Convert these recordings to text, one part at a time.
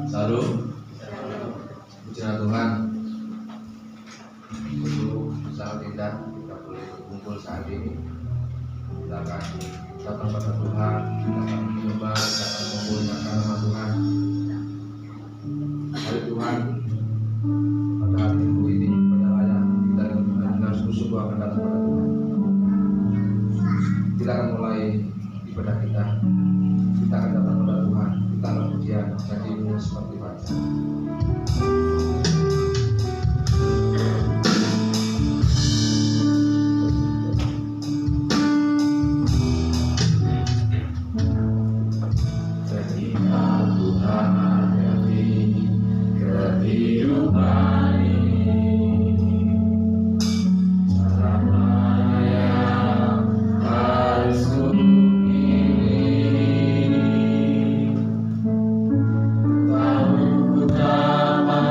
Selalu pujilah Tuhan. Untuk saat kita boleh berkumpul saat ini, kita akan datang pada Tuhan, kita akan menyembah, kita akan memuliakan nama Tuhan. Hari Tuhan, pada hari Minggu ini, pada layak kita dengan sungguh-sungguh akan datang pada Tuhan. Kita akan mulai ibadah kita akan datang pada Tuhan, kita akan pujian, jadi seperti baca. Utama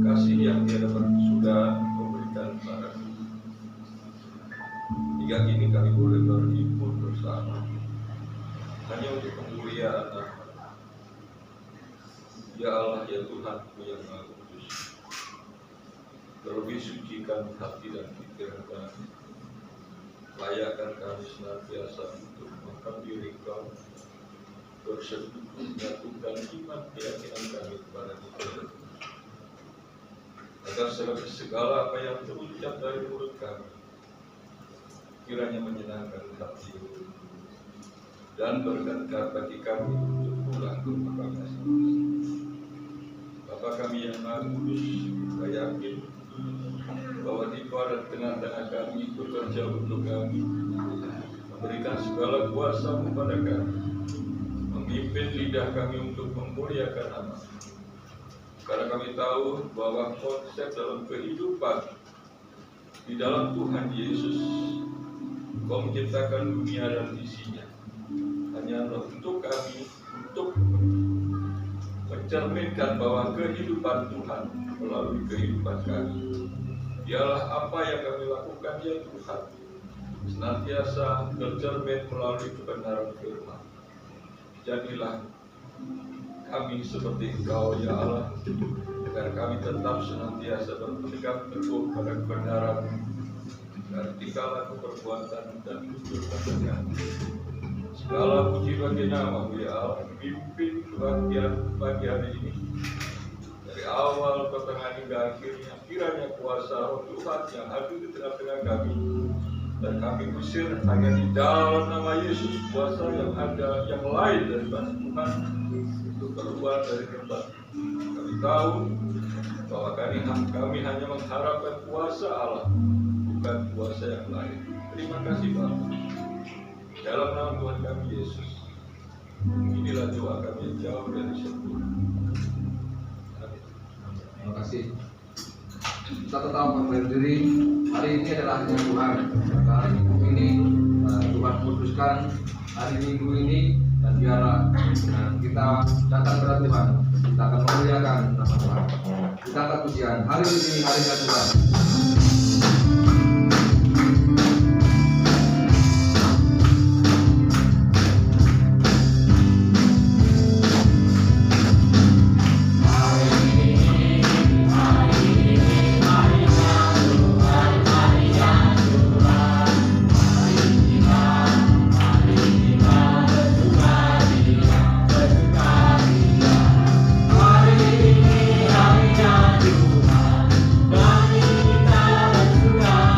kasih yang tiada berkesudahan memberikan pada kami. Hingga kini kami boleh berhimpun bersama hanya untuk kemuliaan nama. Ya Allah, ya Tuhanku yang Maha Kudus, terlebih sucikan hati dan pikiran kami, layakkan kami senantiasa untuk menghampiri Kau, bersekutu menyatukan iman keyakinan kami kepada Tuhan, agar segala apa yang terucap dari mulut kami kiranya menyenangkan hati dan berkat bagi kami untuk pulang ke rumah kami. Bapa kami yang Maha Kudus, kita yakin bahwa di dan tengah-tengah kami bekerja untuk kami, memberikan segala kuasa kepada kami, memimpin lidah kami untuk memuliakan nama. Karena kami tahu bahwa konsep dalam kehidupan di dalam Tuhan Yesus, Kau menciptakan dunia dan isinya hanya untuk kami, untuk mencerminkan bahwa kehidupan Tuhan melalui kehidupan kami ialah apa yang kami lakukan, ya Tuhan, senantiasa tercermin melalui kebenaran firman. Jadilah kami seperti Engkau, ya Allah, agar kami tetap senantiasa berpegang teguh pada kebenaran dan tingkah laku perbuatan dan tutur kata. Segala puji bagi nama-Mu, ya Allah, pimpin kebahagiaan pagi hari ini dari awal pertengahan hingga akhirnya. Kiranya kuasa Roh Tuhan yang hadir di tengah-tengah kami, dan kami usir hanya di dalam nama Yesus kuasa yang ada yang lain daripada Tuhan untuk keluar dari tempat. Kami tahu bahwa kami hanya mengharapkan kuasa Allah, bukan kuasa yang lain. Terima kasih Bapa. Dalam nama Tuhan kami Yesus, inilah doa kami yang jauh dari sempurna. Terima kasih. Kita tetap berdiri. Hari ini adalah hanya Tuhan. Hari Minggu ini Tuhan putuskan hari Minggu ini, dan biarlah kita datang kepada Tuhan. Kita akan memuliakan nama Tuhan. Kita akan pujian. Hari ini harinya Tuhan. Tuhan,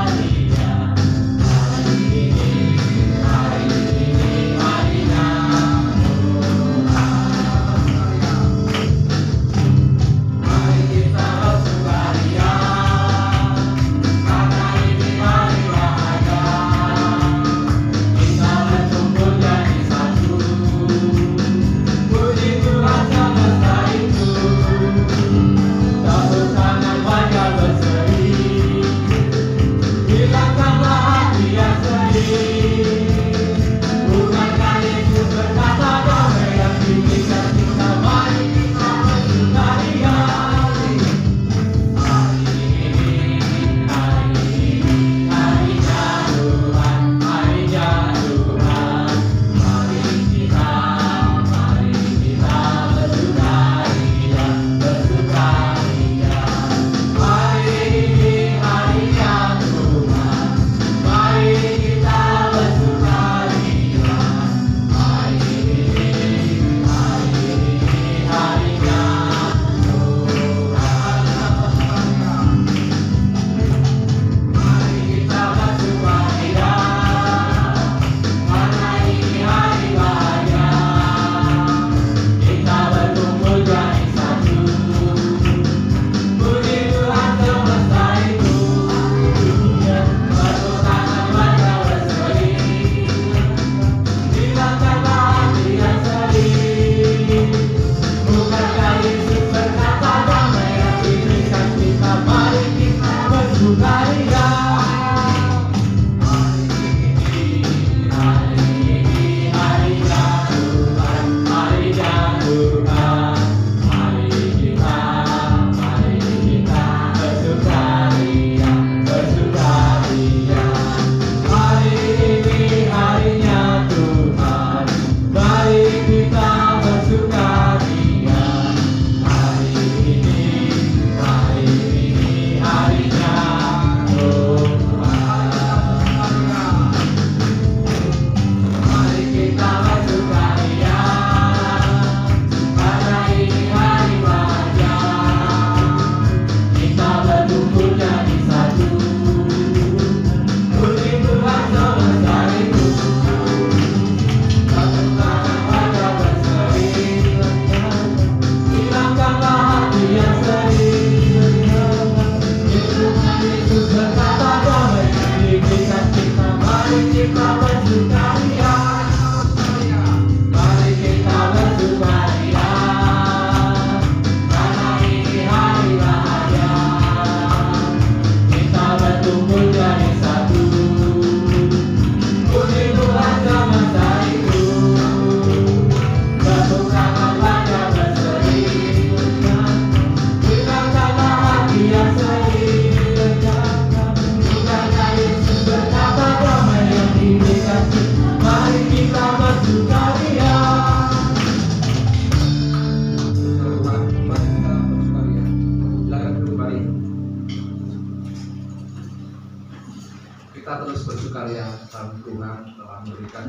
kita terus bersukaria dalam Tuhan telah memberikan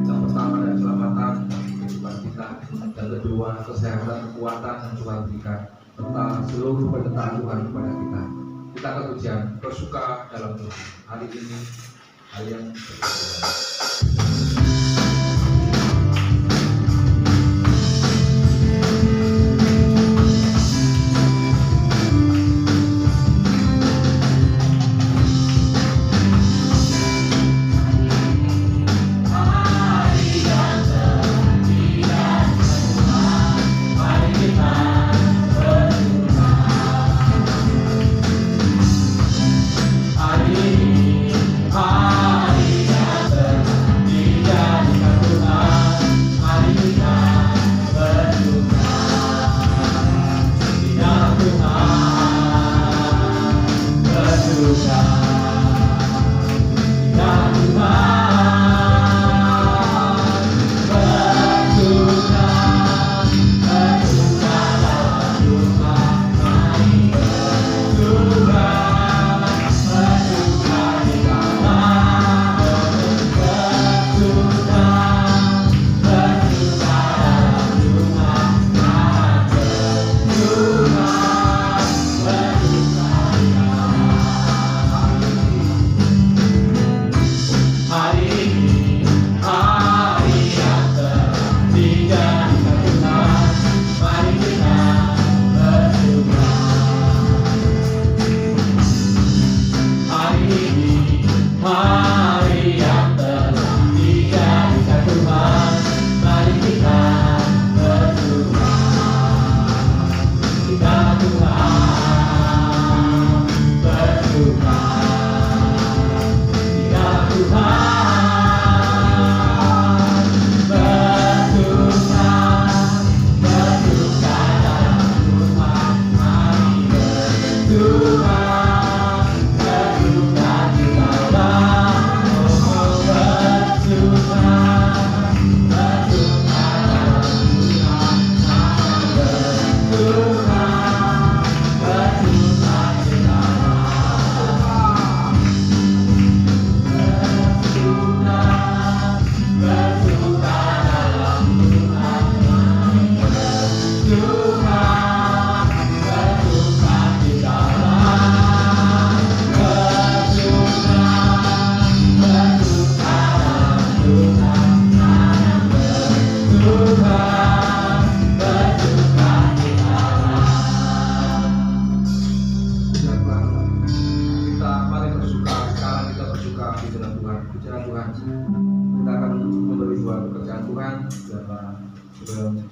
yang pertama dan keselamatan dalam kehidupan kita, yang kedua kesehatan, kekuatan yang Tuhan berikan, serta seluruh penyertaan Tuhan kepada kita. Kita kepujian bersuka dalam Tuhan. Hari ini hari yang berbahagia.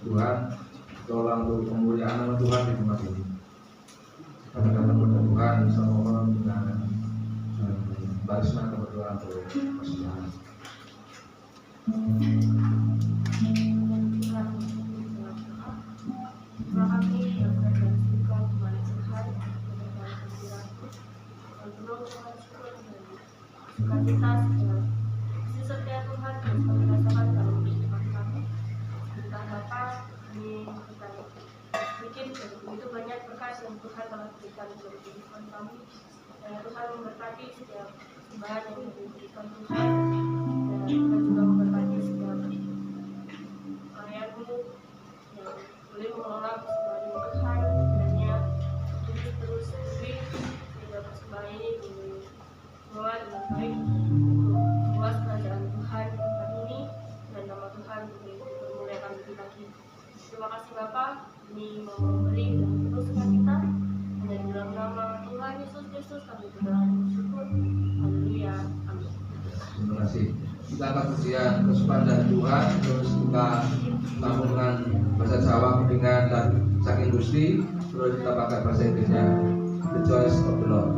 Tuhan, tolong untuk kemuliaan nama Tuhan di tempat ini. Kita berdoa kepada Tuhan, sama mohon dengan barisma keberdoaan untuk persembahan. Terima kasih yang berkaitan kepada Tuhan, sukacita setia Tuhan yang kami rasakan dalam kehidupan kami. Tentang Bapa, ini kita bikin begitu banyak berkat yang Tuhan telah berikan dalam kehidupan kami. Dan Tuhan memberkati setiap bahan yang diberikan Tuhan, dan Tuhan juga memberkati setiap karyamu yang boleh mengelola persembahan ini Tuhan. Kiranya terus sering sehingga persembahan ini dibawa dengan baik untuk luas kerajaan Tuhan di tempat ini, dan nama Tuhan dipermuliakan lebih lagi. Terima kasih Bapa, ini mau memberi dan terus kita, dan dalam nama Tuhan Yesus Kristus kami berdoa dan bersyukur. Haleluya, amin. Terima kasih. Kita akan pujian kesukaan Tuhan, terus kita sambung dengan bahasa Jawa dengan dan saking Gusti, terus kita pakai bahasa Inggrisnya The Choice of the Lord.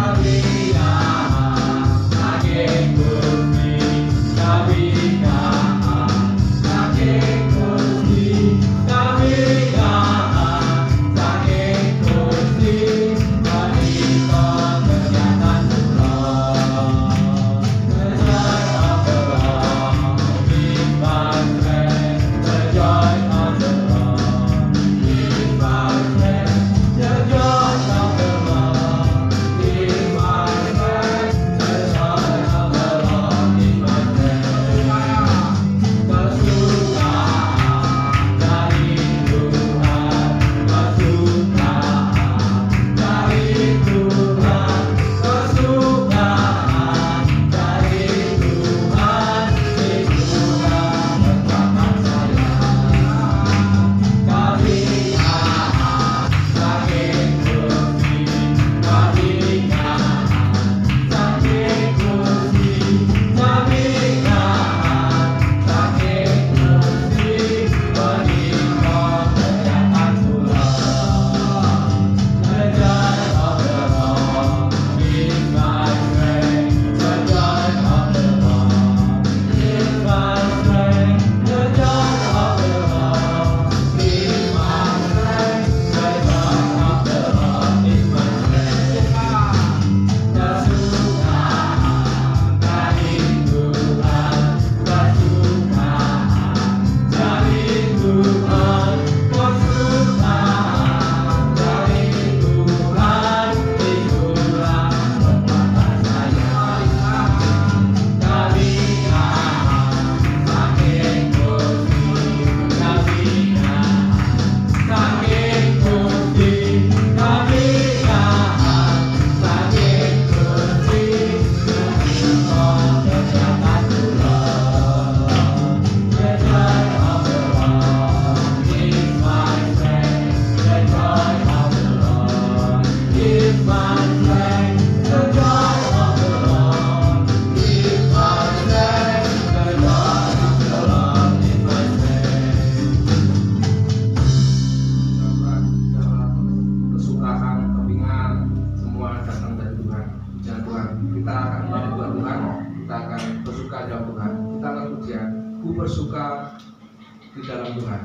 Hallelujah. semua datang dari Tuhan. Jangan Tuhan, kita akan menyembah Tuhan, kita akan bersuka dalam Tuhan, kita akan pujian, ku bersuka di dalam Tuhan.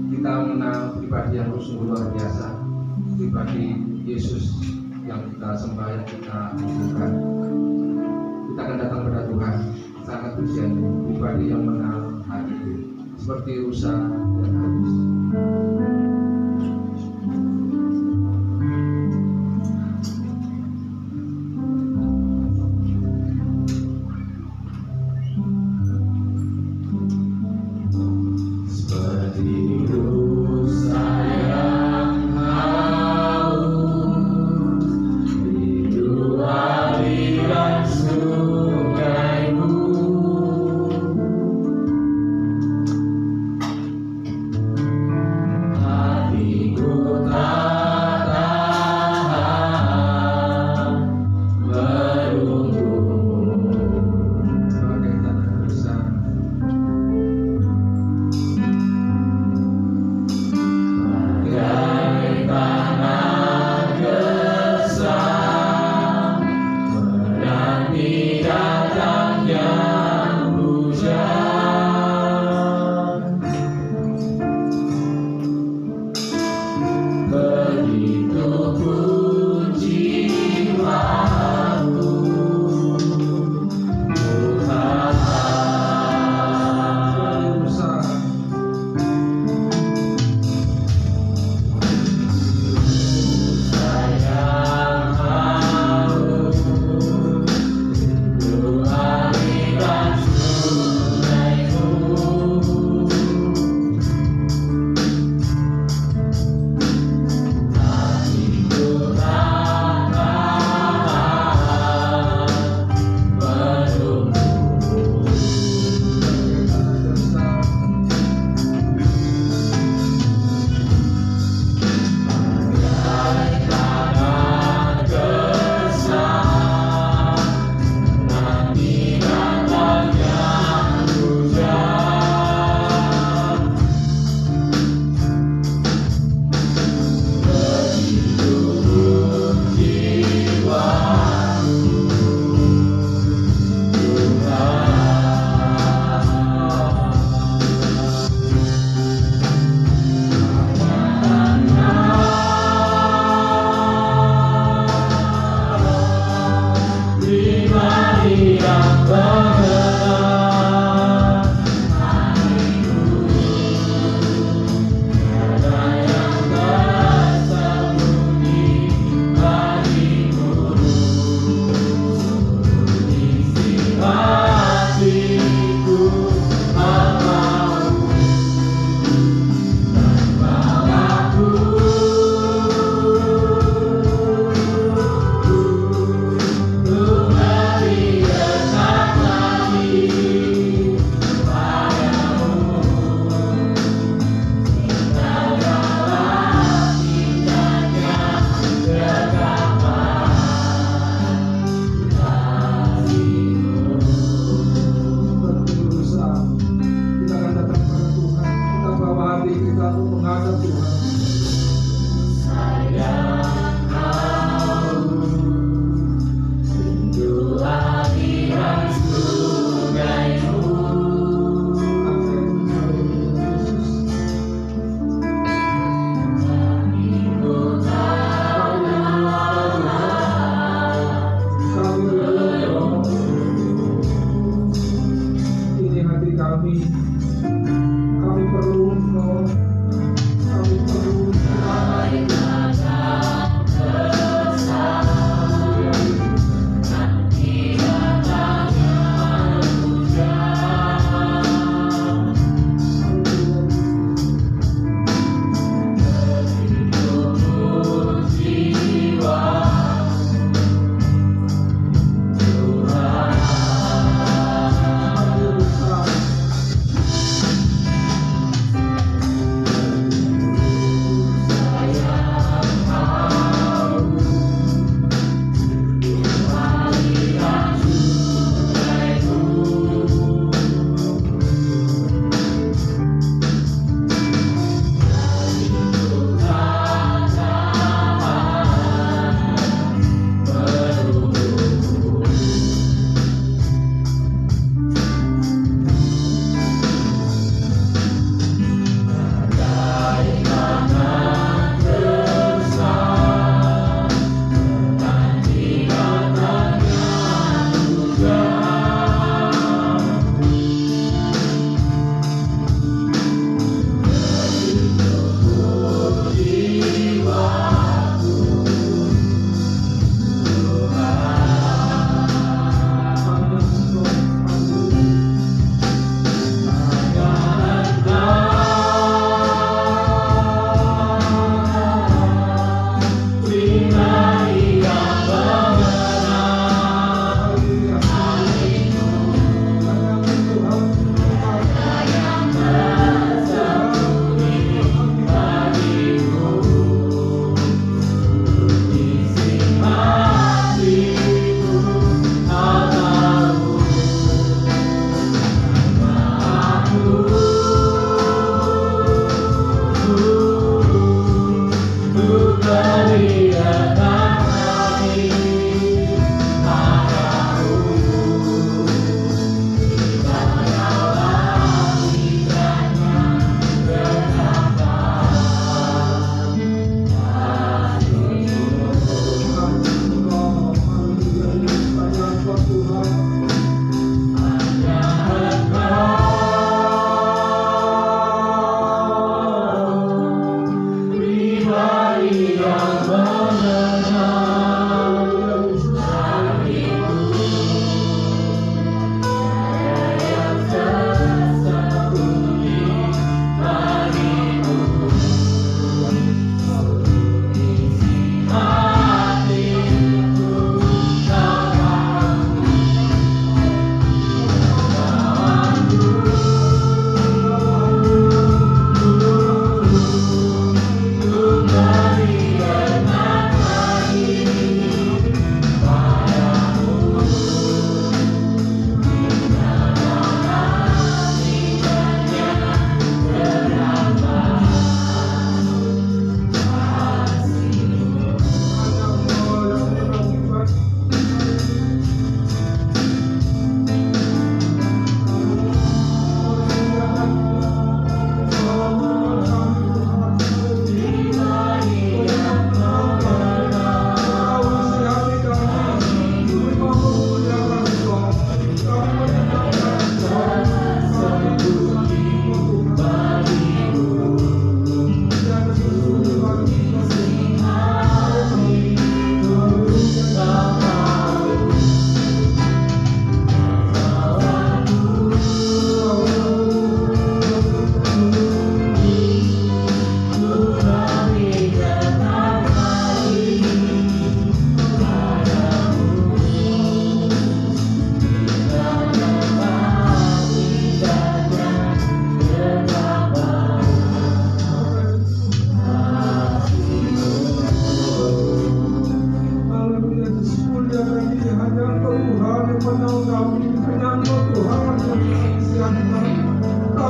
Kita mengenal pribadi yang sungguh luar biasa, pribadi Yesus yang kita sembah, yang kita butuhkan. Kita akan datang pada Tuhan, sangat pujian pribadi yang mengenal hati, seperti Usa dan Habis. menghadap Tuhan. Ini hati kami perlu Engkau, kami perlu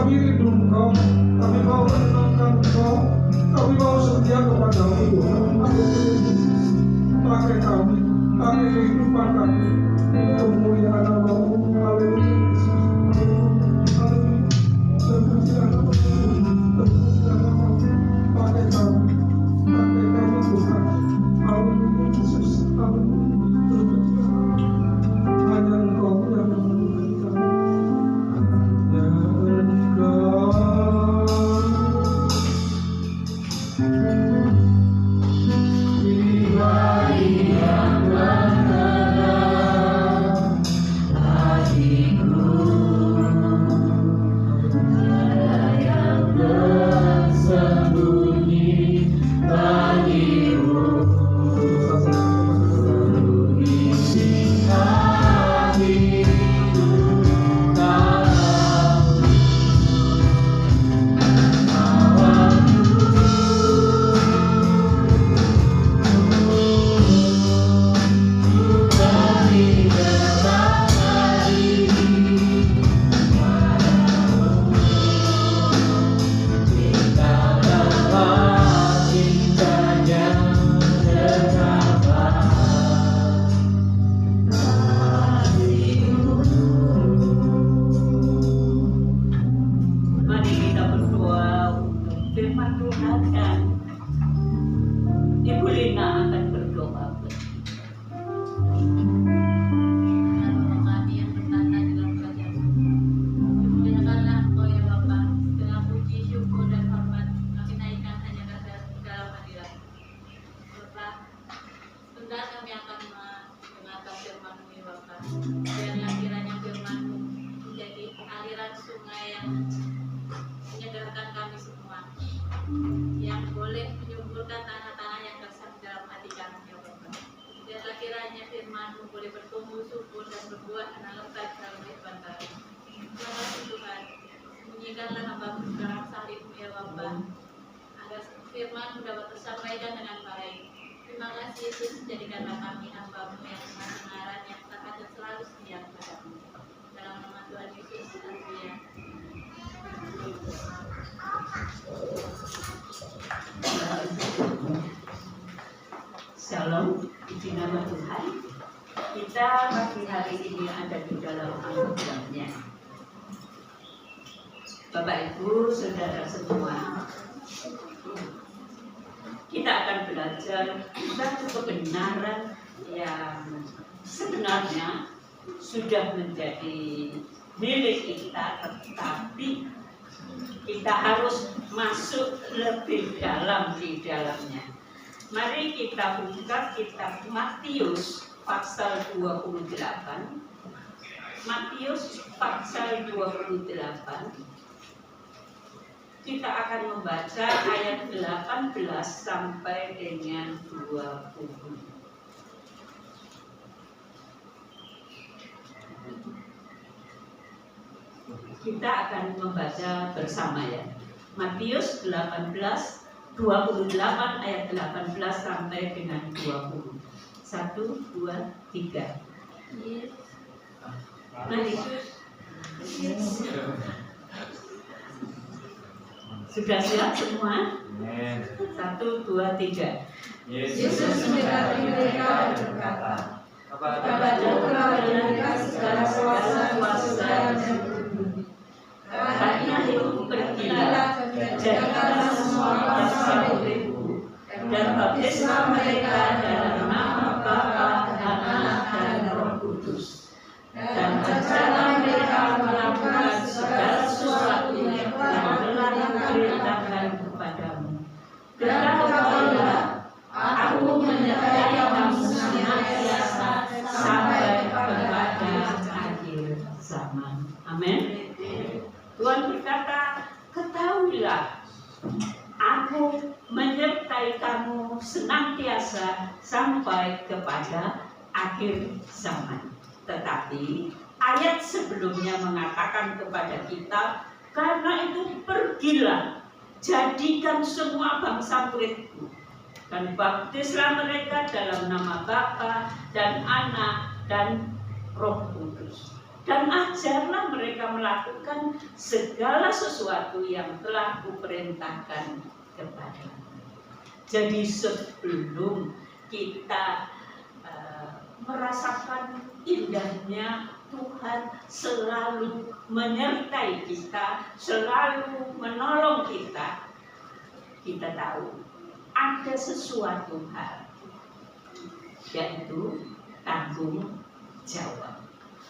Kami rindu Engkau, kami mau menyenangkan Engkau, kami mau setia kepada-Mu Tuhan. Pakai kami, pakai kehidupan kami untuk kemuliaan nama-Mu. Haleluya Yesus. Haleluya. Terpujilah nama-Mu. Terpujilah nama-Mu. Pakai kami Tuhan. Haleluya Yesus. Haleluya. Terpujilah. Hanya Engkau yang memenuhi kami. Biarlah kiranya firman-Mu menjadi aliran sungai yang menyegarkan kami semua, yang boleh menyuburkan tanah-tanah yang gersang dalam hati kami, ya Bapa. Biarlah kiranya firman-Mu boleh bertumbuh subur dan berbuah dengan lebat dalam kehidupan kami. Terima kasih Tuhan. Bunyikanlah hamba-Mu sekarang salib-Mu, ya Bapa, agar firman-Mu dapat tersampaikan dengan baik. Terima kasih Yesus, jadikanlah kami hamba-Mu yang kebenaran, yang taat dan selalu setia kepada-Mu. Dalam nama Tuhan Yesus, haleluya. Shalom, puji nama Tuhan. Kita pagi hari ini ada di dalam anugerahnya. Bapak Ibu, Saudara semua, kita akan belajar satu kebenaran yang sebenarnya sudah menjadi milik kita, tetapi kita harus masuk lebih dalam di dalamnya. Mari kita buka kitab Matius pasal 28. Matius pasal 28. Kita akan membaca ayat 18 sampai dengan 20. Kita akan membaca bersama ya. Matius 28 ayat 18 sampai dengan 20. 1, 2, 3. Mari. Sudah siap semua? 1, 2, 3. Yesus mendekati mereka dan berkata, "Kepadaku mereka segala kuasa dan bumi. Karena itu pergilah, jadikanlah semua bangsa muridku, dan baptislah mereka dalam nama Bapa dan Anak dan Roh Kudus. Dan ajarlah mereka melakukan segala sesuatu yang telah kuperintahkan kepadamu. Ketahuilah, aku menyertai kamu senantiasa sampai kepada akhir zaman." Amin. Tuhan berkata, "Ketahuilah, aku menyertai kamu senantiasa sampai kepada akhir zaman." Tetapi ayat sebelumnya mengatakan kepada kita, "Karena itu pergilah, jadikan semua bangsa muridku, dan baptislah mereka dalam nama Bapa dan Anak dan Roh Kudus." dan ajarlah mereka melakukan segala sesuatu yang telah kuperintahkan kepadamu. Jadi sebelum kita merasakan indahnya Tuhan selalu menyertai kita, selalu menolong kita, kita tahu ada sesuatu hal, yaitu tanggung jawab.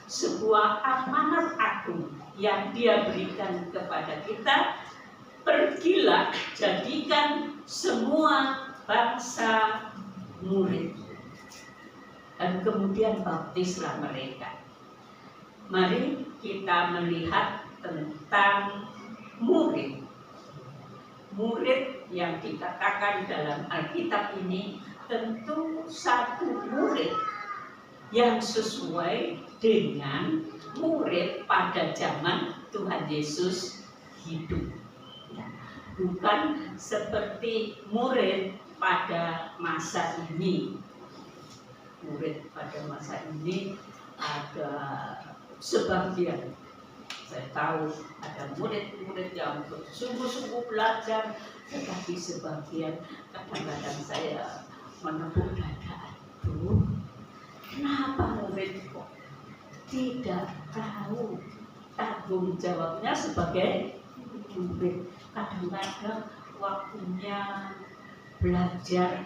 Sebuah amanat agung yang Dia berikan kepada kita. Pergilah, jadikan semua bangsa murid, dan kemudian baptislah mereka. Mari kita melihat tentang murid. Murid yang dikatakan dalam Alkitab ini tentu satu murid yang sesuai dengan murid pada zaman Tuhan Yesus hidup. Bukan seperti murid pada masa ini. Murid pada masa ini ada sebagian, saya tahu ada murid-murid yang sungguh-sungguh belajar, tetapi sebagian kadang-kadang saya menepuk dada, aduh, kenapa murid kok tidak tahu tanggung jawabnya sebagai murid? Kadang-kadang waktunya belajar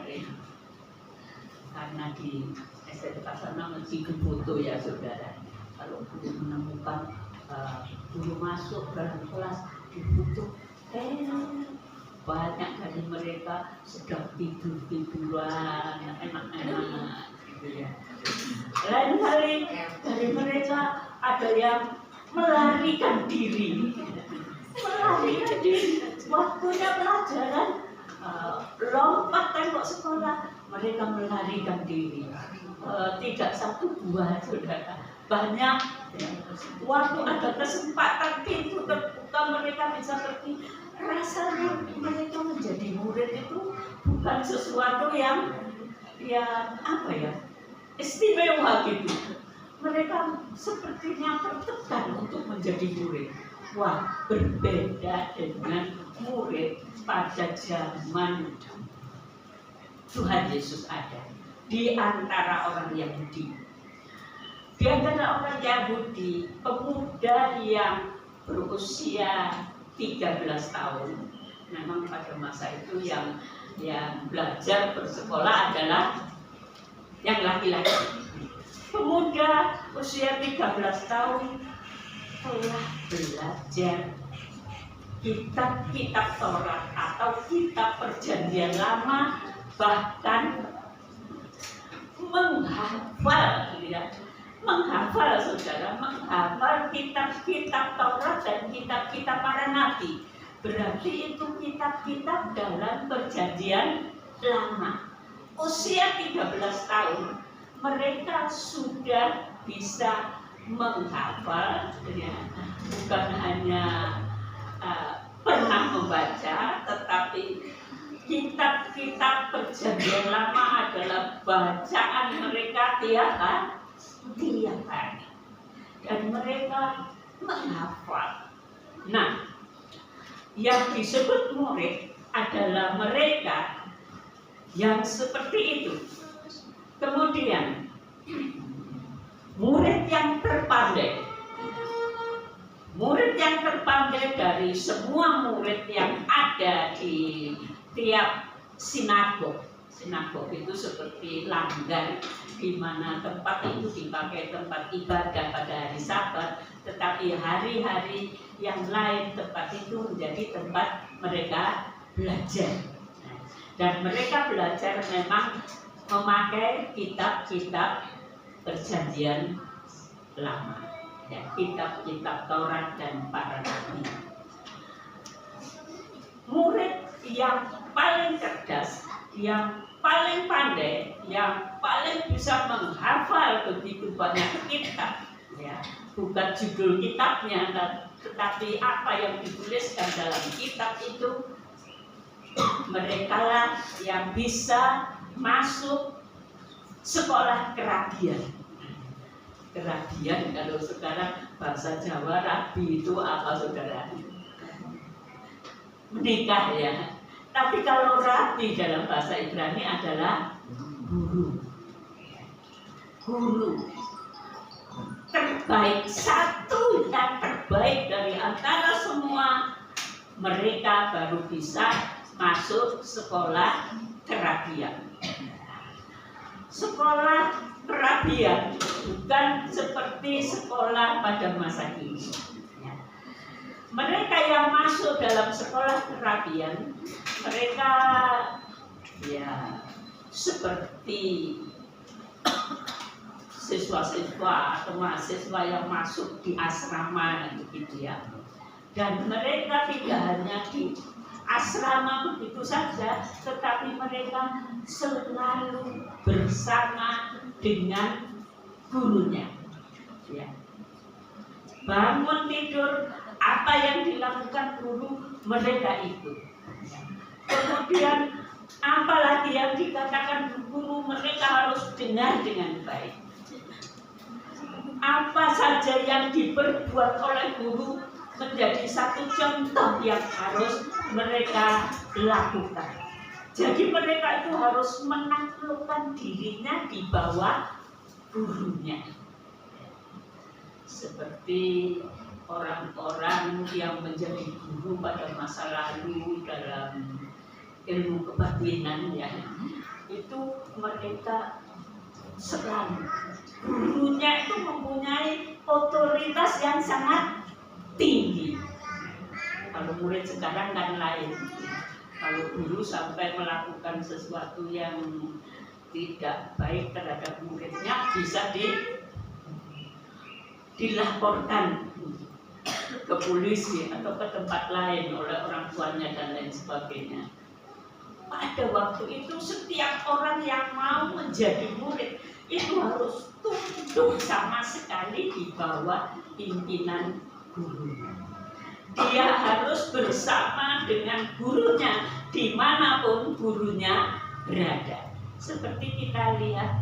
karena di SMK sana masih foto ya saudara. Kalau belum menemukan guru masuk dalam kelas di foto, banyak dari mereka sedang tiduran enak-enak gitu ya. Lain kali dari mereka ada yang melarikan diri. Waktunya pelajaran, lompat tembok sekolah, mereka melarikan diri. Tidak satu dua saudara, banyak. Waktu ada kesempatan pintu terbuka, mereka bisa pergi. Rasanya mereka menjadi murid itu bukan sesuatu yang apa ya, istimewa gitu. Mereka sepertinya tertekan untuk menjadi murid. Wah, berbeda dengan murid pada zaman Tuhan Yesus ada di antara orang Yahudi. Di antara orang Yahudi, pemuda yang berusia 13 tahun, memang pada masa itu yang belajar bersekolah adalah yang laki-laki. Pemuda usia 13 tahun telah belajar kitab-kitab Taurat atau kitab Perjanjian Lama, bahkan menghafal saudara, menghafal kitab-kitab Taurat dan kitab-kitab para nabi. Berarti itu kitab-kitab dalam Perjanjian Lama. Usia 13 tahun mereka sudah bisa menghafal, ya, bukan hanya pernah membaca, tetapi kitab-kitab Perjanjian Lama adalah bacaan mereka tiap hari, dan mereka menghafal. Nah, yang disebut murid adalah mereka yang seperti itu. Kemudian murid yang terpandai. Murid yang terpandai dari semua murid yang ada di tiap sinagog. Sinagog itu seperti langgar, di mana tempat itu dipakai tempat ibadah pada hari Sabat, tetapi hari-hari yang lain tempat itu menjadi tempat mereka belajar. Dan mereka belajar memang memakai kitab-kitab Perjanjian Lama, ya, kitab-kitab Taurat dan para nabi. Murid yang paling cerdas, yang paling pandai, yang paling bisa menghafal begitu banyak kitab, ya, bukan judul kitabnya, tetapi apa yang dituliskan dalam kitab itu, merekalah yang bisa masuk sekolah keragian. kerabian. Kalau sekarang bahasa Jawa rabi itu apa saudara? Menikah ya. Tapi kalau rabi dalam bahasa Ibrani adalah guru. Guru terbaik, satu yang terbaik dari antara semua mereka baru bisa masuk sekolah kerabian. Sekolah kerabian bukan seperti sekolah pada masa kini. Mereka yang masuk dalam sekolah kerabian, mereka ya seperti siswa-siswa atau mahasiswa yang masuk di asrama begitu ya. Dan mereka tidak hanya di asrama begitu saja, tetapi mereka selalu bersama dengan gurunya. Ya. Bangun tidur, apa yang dilakukan guru mereka ikut. Kemudian apalagi yang dikatakan guru mereka harus dengar dengan baik. Apa saja yang diperbuat oleh guru menjadi satu contoh yang harus mereka lakukan. Jadi mereka itu harus menaklukkan dirinya di bawah gurunya. Seperti orang-orang yang menjadi guru pada masa lalu dalam ilmu kebatinan ya, itu mereka selalu gurunya itu mempunyai otoritas yang sangat tinggi. Kalau murid sekarang kan lain. Kalau guru sampai melakukan sesuatu yang tidak baik terhadap muridnya bisa dilaporkan ke polisi atau ke tempat lain oleh orang tuanya dan lain sebagainya. Pada waktu itu setiap orang yang mau menjadi murid itu harus tunduk sama sekali di bawah pimpinan gurunya. Dia harus bersama dengan gurunya dimanapun gurunya berada. Seperti kita lihat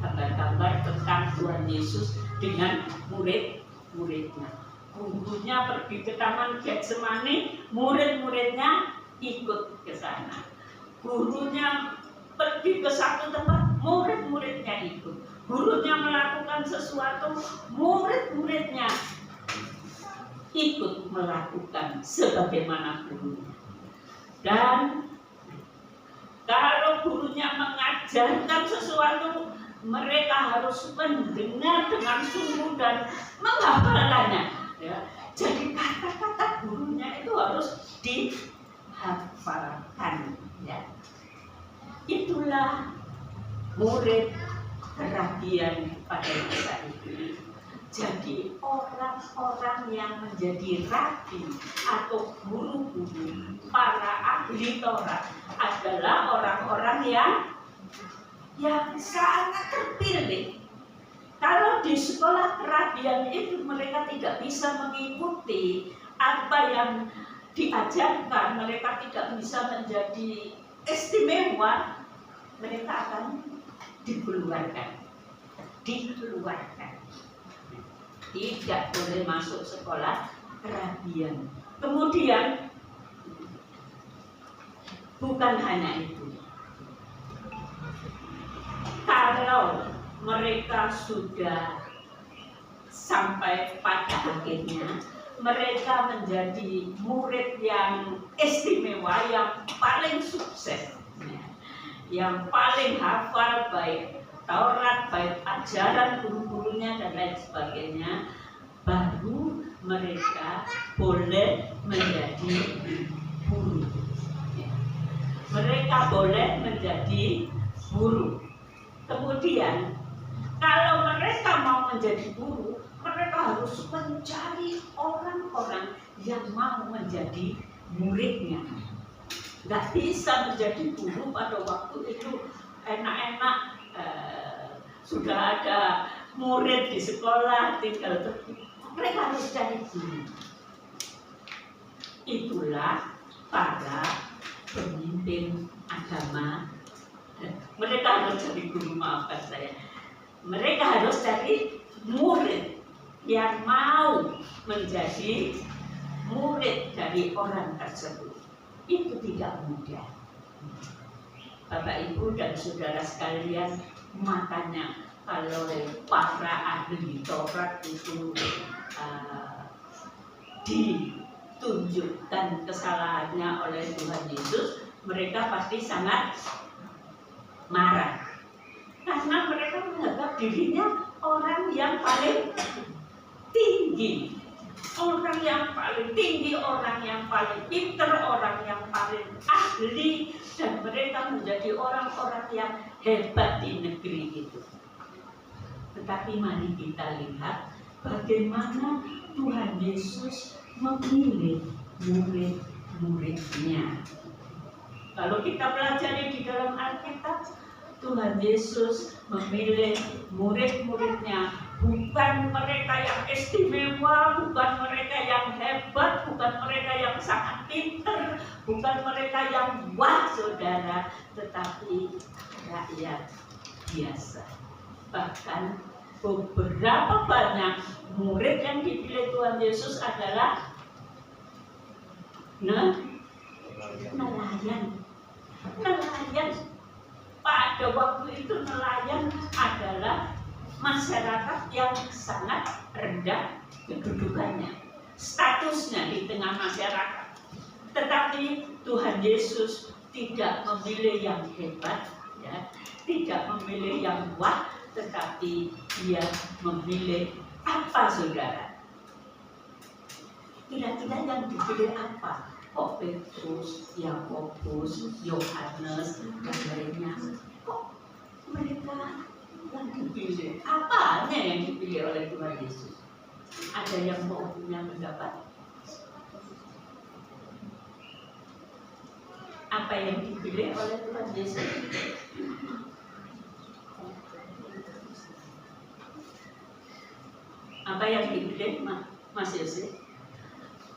gambar-gambar tentang Tuhan Yesus dengan murid-muridnya. Gurunya pergi ke Taman Getsemani, murid-muridnya ikut ke sana. Gurunya pergi ke satu tempat, murid-muridnya ikut. Gurunya melakukan sesuatu, murid-muridnya ikut melakukan sebagaimana gurunya. Dan kalau gurunya mengajarkan sesuatu, mereka harus mendengar dengan sungguh dan menghafalkannya. Ya. Jadi kata-kata gurunya itu harus dihafalkan. Ya. Itulah murid kerabian pada masa itu. Jadi orang-orang yang menjadi rabi atau guru-guru, para ahli Taurat adalah orang-orang yang sangat terpilih. Kalau di sekolah kerabian itu mereka tidak bisa mengikuti apa yang diajarkan, mereka tidak bisa menjadi istimewa, mereka akan dikeluarkan. Tidak boleh masuk sekolah kerabian. Kemudian bukan hanya itu. Kalau mereka sudah sampai pada akhirnya mereka menjadi murid yang istimewa, yang paling sukses, yang paling hafal baik Taurat, baik ajaran guru-gurunya dan lain sebagainya, baru mereka boleh menjadi guru. Mereka boleh menjadi guru. Kemudian kalau mereka mau menjadi guru, mereka harus mencari orang-orang yang mau menjadi muridnya. Nggak bisa menjadi guru pada waktu itu enak-enak, sudah ada murid di sekolah, tinggal pergi. Mereka harus cari guru. Itulah para pemimpin agama. Mereka harus jadi guru, maafkan saya. Mereka harus cari murid yang mau menjadi murid dari orang tersebut. Itu tidak mudah. Bapak, Ibu, dan saudara sekalian, makanya kalau para ahli Taurat itu ditunjukkan kesalahannya oleh Tuhan Yesus, mereka pasti sangat marah. Karena mereka menganggap dirinya orang yang paling tinggi, orang yang paling tinggi, orang yang paling pintar, orang yang paling ahli, dan mereka menjadi orang-orang yang hebat di negeri itu. Tetapi mari kita lihat bagaimana Tuhan Yesus memilih murid-muridnya. Kalau kita pelajari di dalam Alkitab, Tuhan Yesus memilih murid-muridnya, bukan mereka yang istimewa, bukan mereka yang hebat, bukan mereka yang sangat pintar, bukan mereka yang wah saudara, tetapi rakyat biasa. Bahkan beberapa banyak murid yang dipilih Tuhan Yesus adalah nelayan. Pada waktu itu nelayan adalah masyarakat yang sangat rendah kedudukannya, statusnya di tengah masyarakat. Tetapi Tuhan Yesus tidak memilih yang hebat, ya, tidak memilih yang wah, tetapi Dia memilih apa, saudara? Kira-kira yang dipilih apa? Kok Petrus, Yakobus, Yohanes, dan lainnya? Kok mereka yang dipilih? Apanya yang dipilih oleh Tuhan Yesus? Ada yang mau punya pendapat? Apa yang dipilih oleh Tuhan Yesus? Apa yang dipilih, Mas Yosef?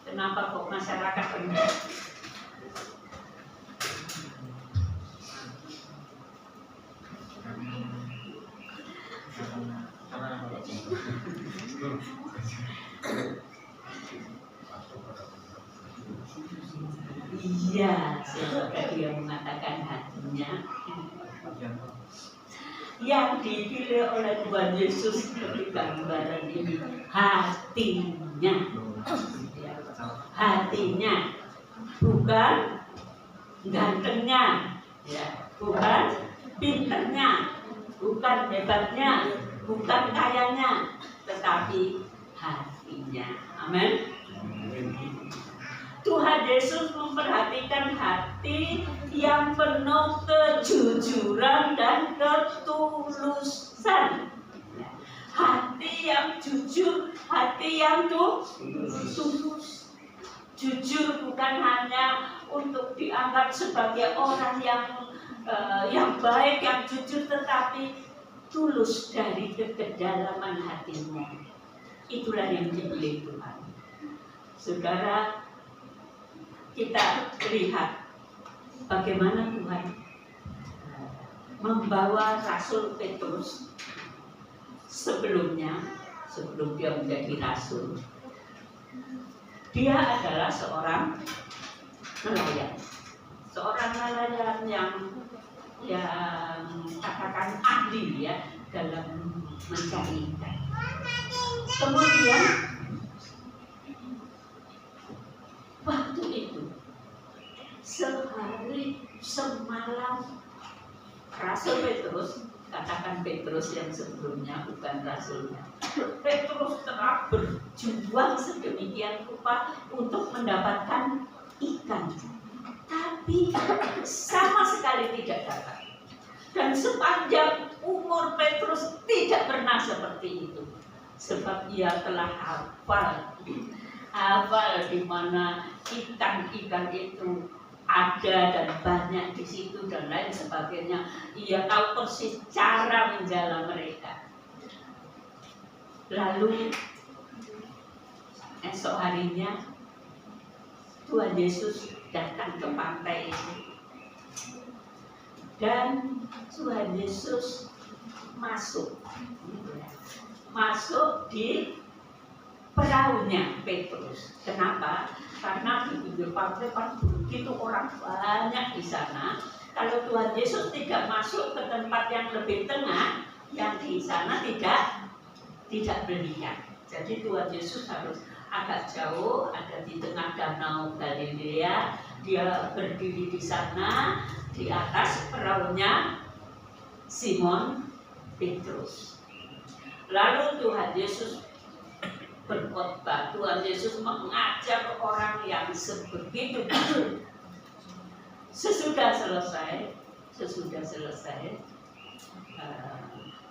Kenapa kok masyarakat rendah? Iya, saudara, dia mengatakan hatinya. Yang dipilih oleh Tuhan Yesus seperti gambaran ini, hatinya. Hatinya, bukan gantengnya, ya, bukan pinternya, bukan hebatnya, bukan kayanya, tetapi hatinya. Amin. Tuhan Yesus memperhatikan hati yang penuh kejujuran dan ketulusan. Hati yang jujur, hati yang tulus. Jujur bukan hanya untuk dianggap sebagai orang yang baik, yang jujur, tetapi tulus dari kedalaman hatinya. Itulah yang dipilih Tuhan. Saudara, kita lihat bagaimana Tuhan membawa Rasul Petrus sebelum dia menjadi rasul. Dia adalah seorang nelayan yang katakan ahli, ya, dalam mencari ikan. Kemudian waktu itu sehari semalam Rasul Petrus, katakan Petrus yang sebelumnya, bukan rasulnya, Petrus telah berjuang sedemikian rupa untuk mendapatkan ikan, tapi sama sekali tidak dapat. Dan sepanjang umur Petrus tidak pernah seperti itu, sebab ia telah hafal di mana ikan-ikan itu ada dan banyak di situ dan lain sebagainya. Ia tahu persis cara menjala mereka. Lalu esok harinya Tuhan Yesus datang ke pantai itu, dan Tuhan Yesus masuk di perahunya Petrus. Kenapa? Karena di pinggir pantai begitu orang banyak di sana. Kalau Tuhan Yesus tidak masuk ke tempat yang lebih tengah, yang di sana tidak melihat. Jadi Tuhan Yesus harus agak jauh, ada di tengah danau Galilea. Dia berdiri di sana, di atas perahunya Simon Petrus. Lalu Tuhan Yesus berkhotbah, Tuhan Yesus mengajar orang yang sebegitu banyak. Sesudah selesai,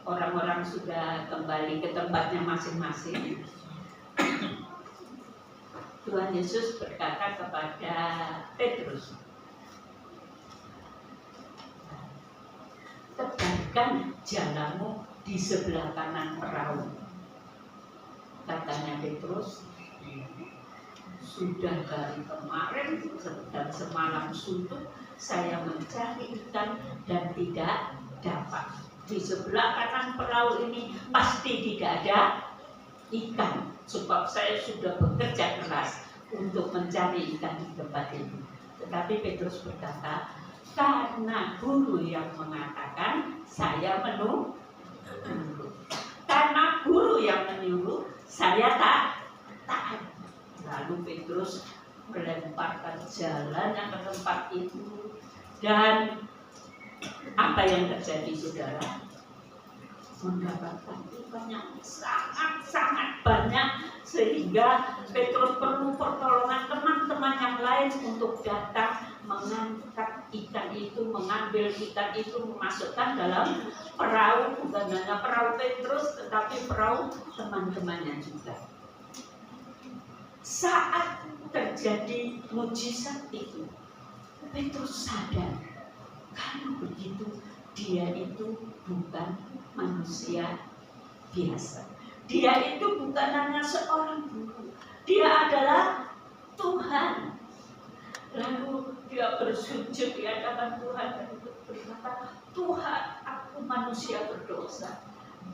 orang-orang sudah kembali ke tempatnya masing-masing. Tuhan Yesus berkata kepada Petrus, tegakkan jalanmu di sebelah kanan perahu. Katanya Petrus, sudah dari kemarin dan semalam suntuk saya mencari ikan dan tidak dapat. Di sebelah kanan perahu ini pasti tidak ada ikan, sebab saya sudah bekerja keras untuk mencari ikan di tempat ini. Tetapi Petrus berkata, karena guru yang mengatakan saya menurut. Karena guru yang menyuruh, saya taat. Lalu Petrus melemparkan jalannya ke tempat itu. Dan apa yang terjadi, saudara? Mendapatkan ikan yang sangat banyak, sehingga Petrus perlu pertolongan teman-teman yang lain untuk datang mengangkat ikan itu, mengambil ikan itu, memasukkan dalam perahu, bukan hanya perahu Petrus, tetapi perahu teman-temannya juga. Saat terjadi mujizat itu, Petrus sadar, kalau begitu dia itu bukan manusia biasa. Dia itu bukan hanya seorang guru, dia adalah Tuhan. Lalu dia bersujud di hadapan Tuhan dan berkata, Tuhan, aku manusia berdosa,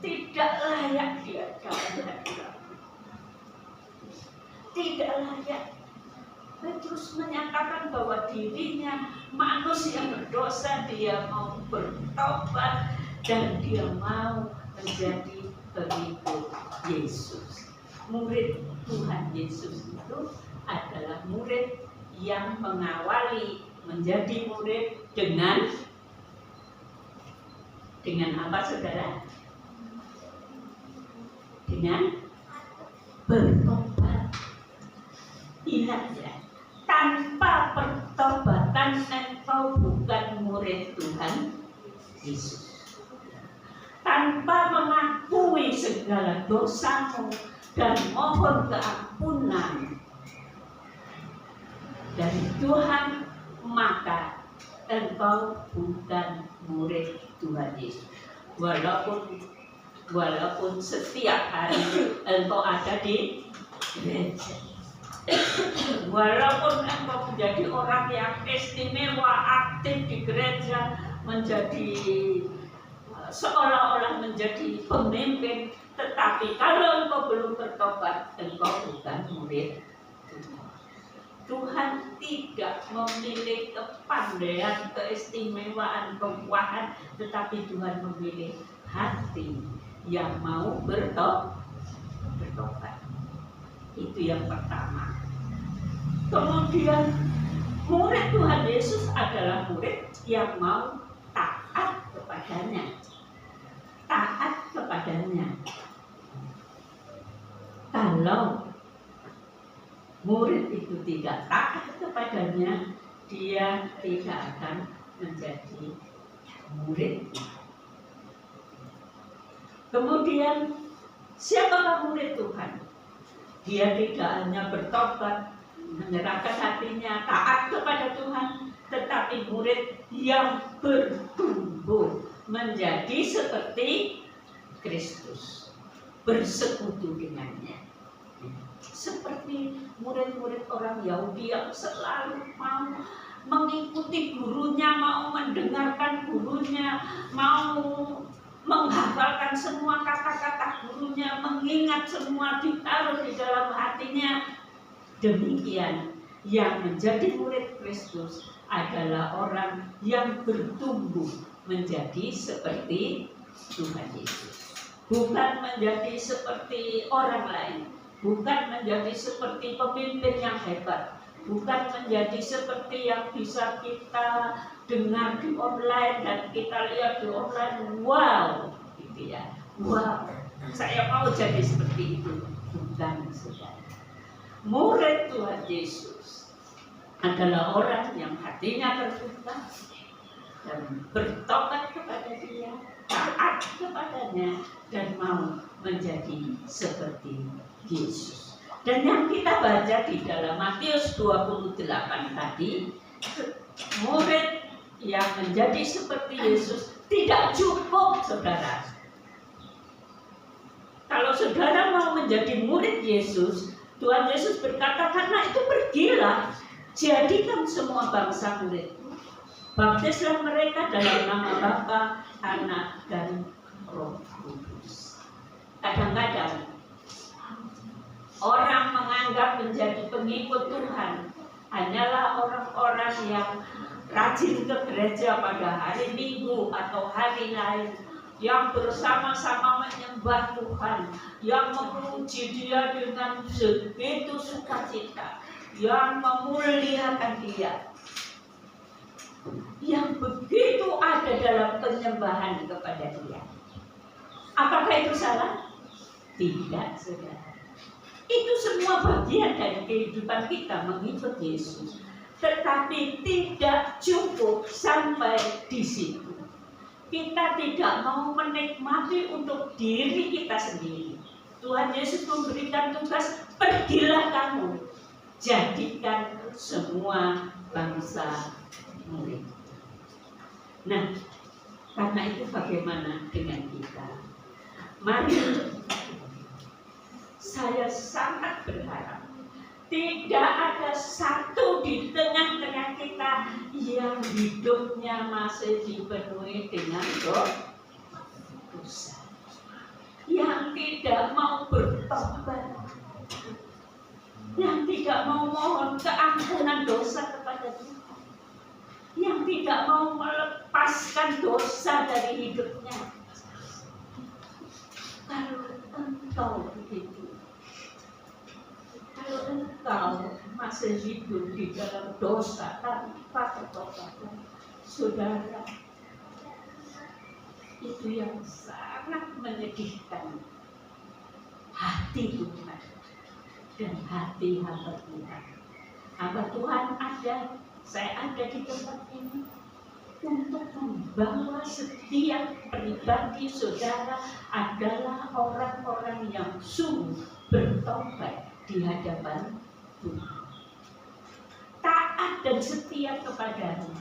tidak layak di hadapan hadiratmu. Tidak layak. Petrus menyatakan bahwa dirinya manusia berdosa, dia mau bertobat dan dia mau menjadi pengikut Yesus. Murid Tuhan Yesus itu adalah murid yang mengawali menjadi murid dengan apa, saudara? Dengan bertobat. Ingat ya, tanpa pertobatan engkau bukan murid Tuhan Yesus. Tanpa mengakui segala dosamu dan mohon keampunan dari Tuhan, maka engkau bukan murid Tuhan Yesus. Walaupun setiap hari engkau ada di gereja, walaupun engkau menjadi orang yang istimewa, aktif di gereja, menjadi seolah-olah menjadi pemimpin, tetapi kalau engkau belum bertobat, engkau bukan murid Tuhan. Tuhan tidak memilih kepandaian, keistimewaan, kekuatan, tetapi Tuhan memilih hati yang mau bertobat. Itu yang pertama. Kemudian murid Tuhan Yesus adalah murid yang mau taat kepadanya. Taat kepadanya. Kalau murid itu tidak taat kepadanya, dia tidak akan menjadi murid. Kemudian siapakah murid Tuhan? Dia tidak hanya bertobat, menyerahkan hatinya, taat kepada Tuhan, tetapi murid yang bertumbuh menjadi seperti Kristus, bersekutu dengannya. Seperti murid-murid orang Yahudi yang selalu mau mengikuti gurunya, mau mendengarkan gurunya, mau menghafalkan semua kata-kata gurunya, mengingat semua, ditaruh di dalam hatinya. Demikian yang menjadi murid Kristus adalah orang yang bertumbuh menjadi seperti Tuhan Yesus. Bukan menjadi seperti orang lain, bukan menjadi seperti pemimpin yang hebat, bukan menjadi seperti yang bisa kita dengar di online dan kita lihat di online. Wow, gitu ya. Wow, saya mau jadi seperti itu. Bukan, saudara. Murid Tuhan Yesus adalah orang yang hatinya terbuka dan bertobat kepada Dia, taat kepadanya, dan mau menjadi seperti Yesus. Dan yang kita baca di dalam Matius 28 tadi, murid yang menjadi seperti Yesus tidak cukup, saudara. Kalau saudara mau menjadi murid Yesus, Tuhan Yesus berkata, karena itu pergilah, jadikan semua bangsa muridku. Baptislah mereka dalam nama Bapa, Anak, dan Roh Kudus. Kadang-kadang orang menganggap menjadi pengikut Tuhan hanyalah orang-orang yang rajin ke gereja pada hari Minggu atau hari lain, yang bersama-sama menyembah Tuhan, yang memuji Dia dengan begitu sukacita, yang memuliakan Dia, yang begitu ada dalam penyembahan kepada Dia. Apakah itu salah? Tidak, saudara. Itu semua bagian dari kehidupan kita mengikut Yesus. Tetapi tidak cukup sampai di situ. Kita tidak mau menikmati untuk diri kita sendiri. Tuhan Yesus memberikan tugas, pergilah kamu, jadikan semua bangsa murid. Nah, karena itu bagaimana dengan kita? Mari, saya sangat berharap tidak ada satu di tengah-tengah kita yang hidupnya masih dipenuhi dengan dosa, yang tidak mau bertobat, yang tidak mau mohon keampunan dosa kepada Tuhan, yang tidak mau melepaskan dosa dari hidupnya. Kalau engkau begitu, kalau engkau masih hidup di dalam dosa tanpa pertobatan, saudara, itu yang sangat menyedihkan hati Tuhan dan hati hamba Tuhan. Hamba Tuhan ada, saya ada di tempat ini untuk membawa setiap pribadi saudara adalah orang-orang yang sungguh bertobat di hadapan Tuhan, taat dan setia kepadanya,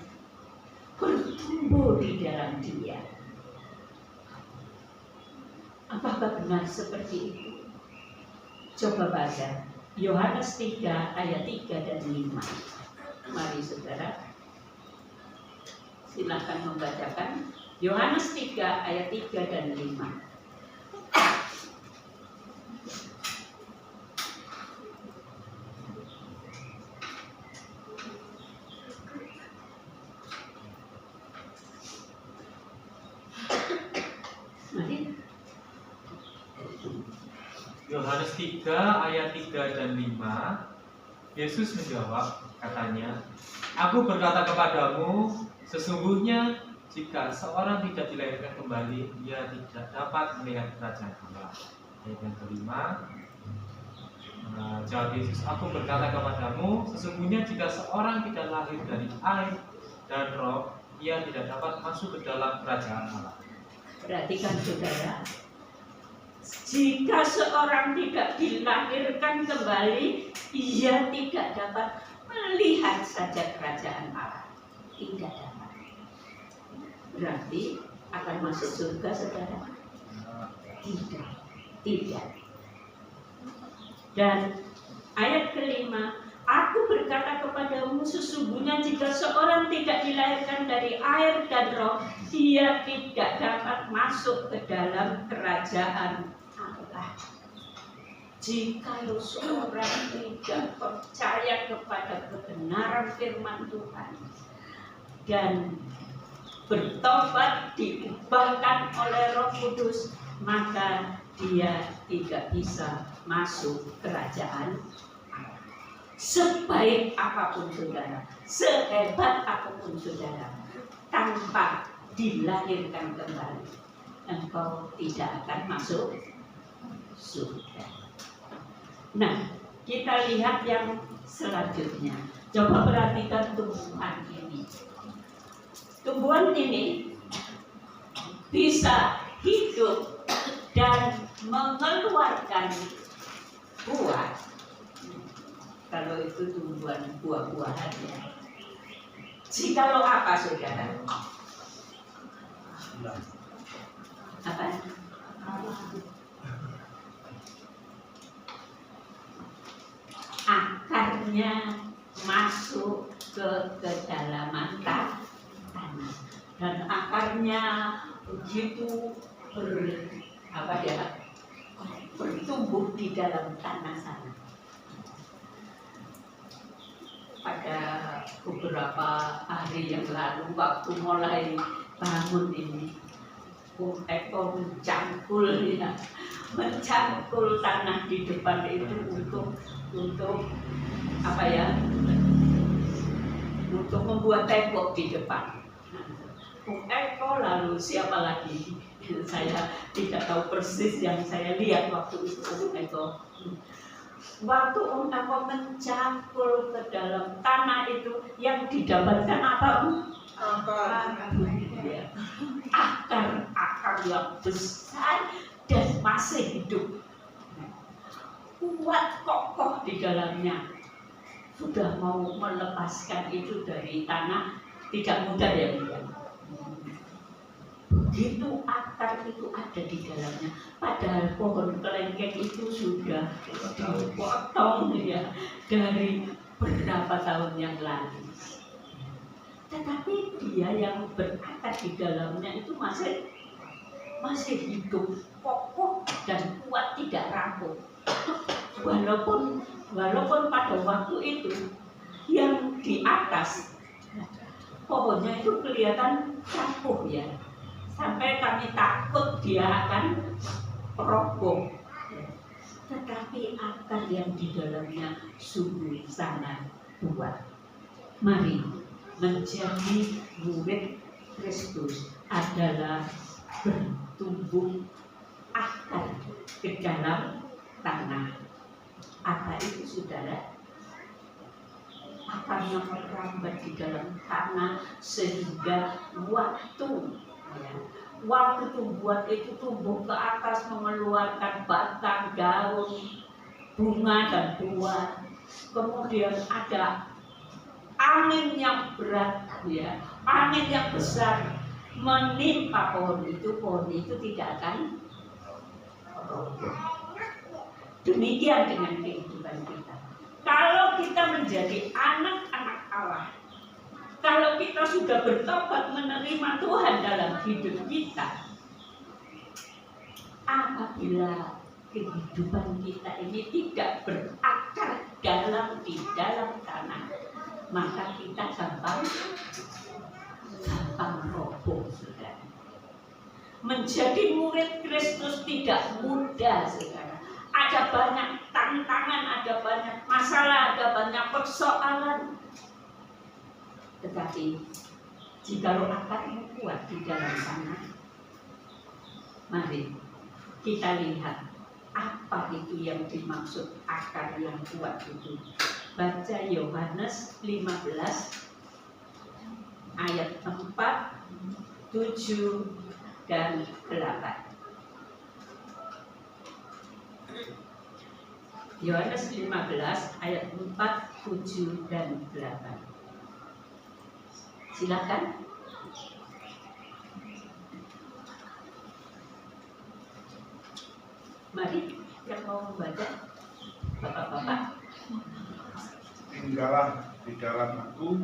bertumbuh di dalam Dia. Apakah benar seperti itu? Coba baca Yohanes 3 ayat 3 dan 5. Mari saudara, silakan membacakan Yohanes 3 ayat 3 dan 5. Yohanes 3 ayat 3 dan 5. Yesus menjawab, katanya, Aku berkata kepadamu, sesungguhnya jika seorang tidak dilahirkan kembali, ia tidak dapat melihat kerajaan Allah. Ayat yang kelima, jawab Yesus, Aku berkata kepadamu, sesungguhnya jika seorang tidak lahir dari air dan roh, ia tidak dapat masuk ke dalam kerajaan Allah. Perhatikan saudara, jika seorang tidak dilahirkan kembali, ia tidak dapat melihat saja kerajaan Allah. Tidak dapat. Berarti akan masuk surga saudara? Tidak. Tidak. Dan ayat kelima, Aku berkata kepadamu, sesungguhnya sesungguhnya jika seorang tidak dilahirkan dari air dan roh, dia tidak dapat masuk ke dalam kerajaan Allah. Jikalau seorang tidak percaya kepada kebenaran firman Tuhan dan bertobat diubahkan oleh Roh Kudus, maka dia tidak bisa masuk kerajaan Allah. Sebaik apapun saudara, sehebat apapun saudara, tanpa dilahirkan kembali, engkau tidak akan masuk surga. Nah, kita lihat yang selanjutnya. Coba perhatikan tumbuhan ini. Tumbuhan ini bisa hidup dan mengeluarkan buah. Kalau itu tumbuhan buah-buahan ya. Jikalau apa saudara? Apa? Akarnya masuk ke kedalaman tanah dan akarnya begitu bertumbuh di dalam tanah sana. Pada beberapa hari yang lalu waktu mulai bangun ini, Eko mencangkul tanah di depan itu untuk apa ya? Untuk membuat tembok di depan. Eko lalu siapa lagi? Saya tidak tahu persis yang saya lihat waktu itu Eko. Waktu Eko mencangkul ke dalam tanah itu yang didapatkan apa? Akar yang besar dan masih hidup, kuat kokoh di dalamnya. Sudah mau melepaskan itu dari tanah tidak mudah ya bukan? Begitu akar itu ada di dalamnya. Padahal pohon kelengkeng itu sudah dipotong ya dari berapa tahun yang lalu. Tetapi dia yang berakar di dalamnya itu masih hidup, kokoh dan kuat, tidak rapuh. Walaupun pada waktu itu yang di atas pohonnya itu kelihatan rapuh ya, sampai kami takut dia akan roboh. Tetapi akar yang di dalamnya sungguh sangat kuat. Mari menjadi murid Kristus adalah bertumbuh akar ke dalam tanah. Apa itu saudara? Akarnya merambat di dalam tanah sehingga waktu tumbuhan itu tumbuh ke atas, mengeluarkan batang, daun, bunga dan buah. Kemudian ada angin yang berat ya, angin yang besar menimpa pohon itu tidak akan roboh. Demikian dengan kehidupan kita. Kalau kita menjadi anak-anak Allah, kalau kita sudah bertobat menerima Tuhan dalam hidup kita, apabila kehidupan kita ini tidak berakar di dalam tanah, maka kita gampang roboh, saudara. Menjadi murid Kristus tidak mudah, saudara. Ada banyak tantangan, ada banyak masalah, ada banyak persoalan. Tetapi jikalau akarnya kuat di dalam tanah, mari kita lihat apa itu yang dimaksud akar yang kuat itu. Baca Yohanes 15 ayat 4, 7, dan 8. Yohanes 15 ayat 4, 7, dan 8. Silakan. Mari yang mau membaca, bapak-bapak. Tinggallah di dalam aku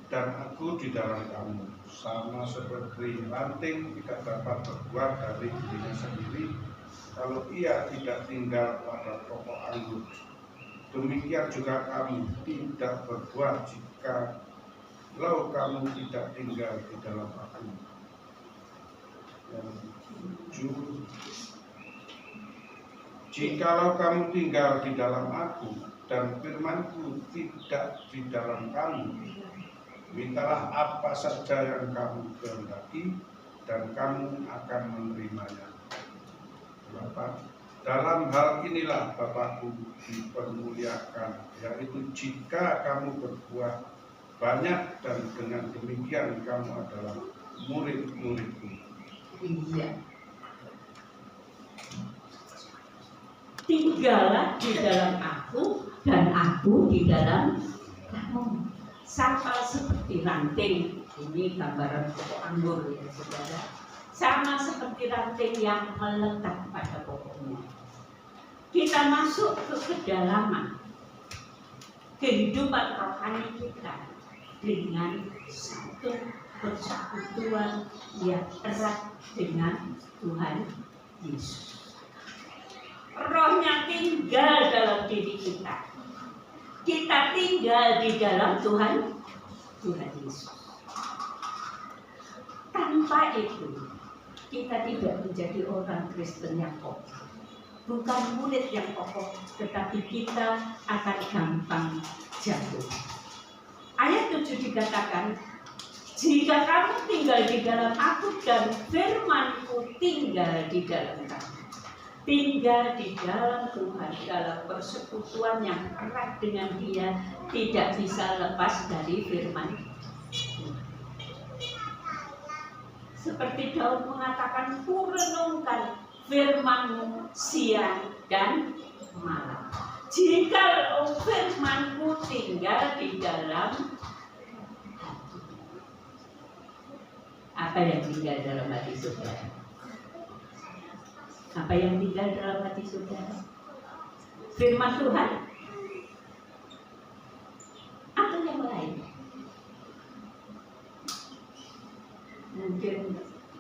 dan aku di dalam kamu. Sama seperti ranting tidak dapat berbuah dari dirinya sendiri kalau ia tidak tinggal pada pokok anggur. Demikian juga kamu tidak berbuah jikalau kamu tidak tinggal di dalam aku. Yang 7, jikalau kamu tinggal di dalam aku dan firmanku tidak di dalam kamu, mintalah apa saja yang kamu kehendaki dan kamu akan menerimanya. 8. Dalam hal inilah Bapakku dipermuliakan, yaitu jika kamu berbuah banyak dan dengan demikian kamu adalah murid-muridku. Iya. Tinggallah di dalam aku dan aku di dalam kamu. Sama seperti ranting, ini gambaran pokok anggur ya saudara. Sama seperti ranting yang melekat pada pokoknya. Kita masuk ke kedalaman kehidupan rohani kita dengan satu persekutuan yang erat dengan Tuhan Yesus. Rohnya tinggal dalam diri kita. Kita tinggal di dalam Tuhan Yesus. Tanpa itu, kita tidak menjadi orang Kristen yang kokoh. Bukan murid yang kokoh, tetapi kita akan gampang jatuh. Ayat 7 dikatakan, jika kamu tinggal di dalam aku dan firmanku tinggal di dalam kamu. Tinggal di dalam Tuhan, dalam persekutuan yang erat dengan Dia, tidak bisa lepas dari firman Tuhan. Seperti Daud mengatakan, ku renungkan firman-Mu siang dan malam. Jika firman-Mu tinggal di dalam hati. Apa yang tinggal dalam hati saudara? Apa yang tinggal dalam hati saudara? Firman Tuhan atau yang lain? Mungkin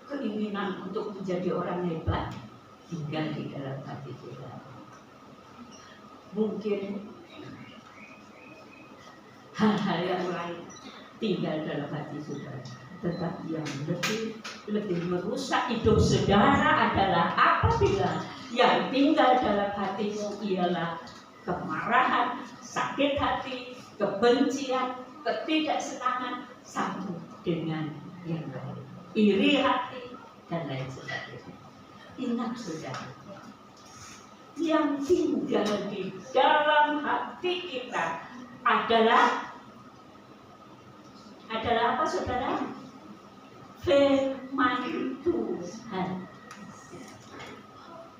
keinginan untuk menjadi orang hebat tinggal di dalam hati saudara. Mungkin hal-hal yang lain tinggal dalam hati saudara. Tetapi yang lebih merusak hidup saudara adalah apabila yang tinggal dalam hatimu ialah kemarahan, sakit hati, kebencian, ketidaksenangan satu dengan yang lain, iri hati dan lain sebagainya. Ingat saudara, yang tinggal di dalam hati kita adalah apa saudara? Firman Tuhan.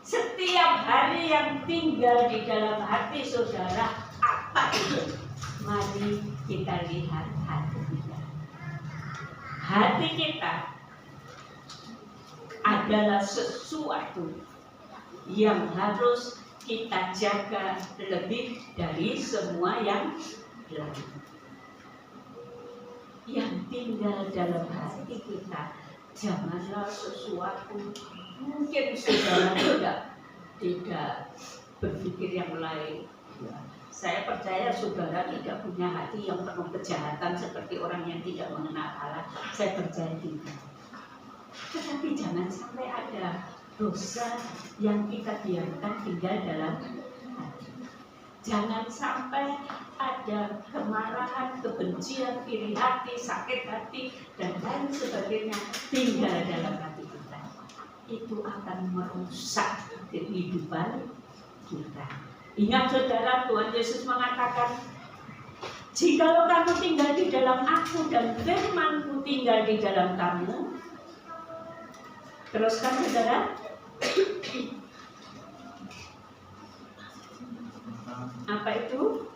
Setiap hari yang tinggal di dalam hati saudara, apa itu? Mari kita lihat hati kita. Hati kita adalah sesuatu yang harus kita jaga lebih dari semua yang lain. Yang tinggal dalam hati kita janganlah sesuatu, mungkin saudara tidak berpikir yang lain. Saya percaya saudara tidak punya hati yang penuh kejahatan seperti orang yang tidak mengenal Allah. Saya percaya tidak. Tetapi jangan sampai ada dosa yang kita biarkan tinggal dalam hati. Jangan sampai ada kemarahan, kebencian, iri hati, sakit hati, dan lain sebagainya tinggal dalam hati kita. Itu akan merusak kehidupan kita. Ingat saudara, Tuhan Yesus mengatakan, jikalau kamu tinggal di dalam aku dan firman-Ku tinggal di dalam kamu. Teruskan saudara. Apa itu?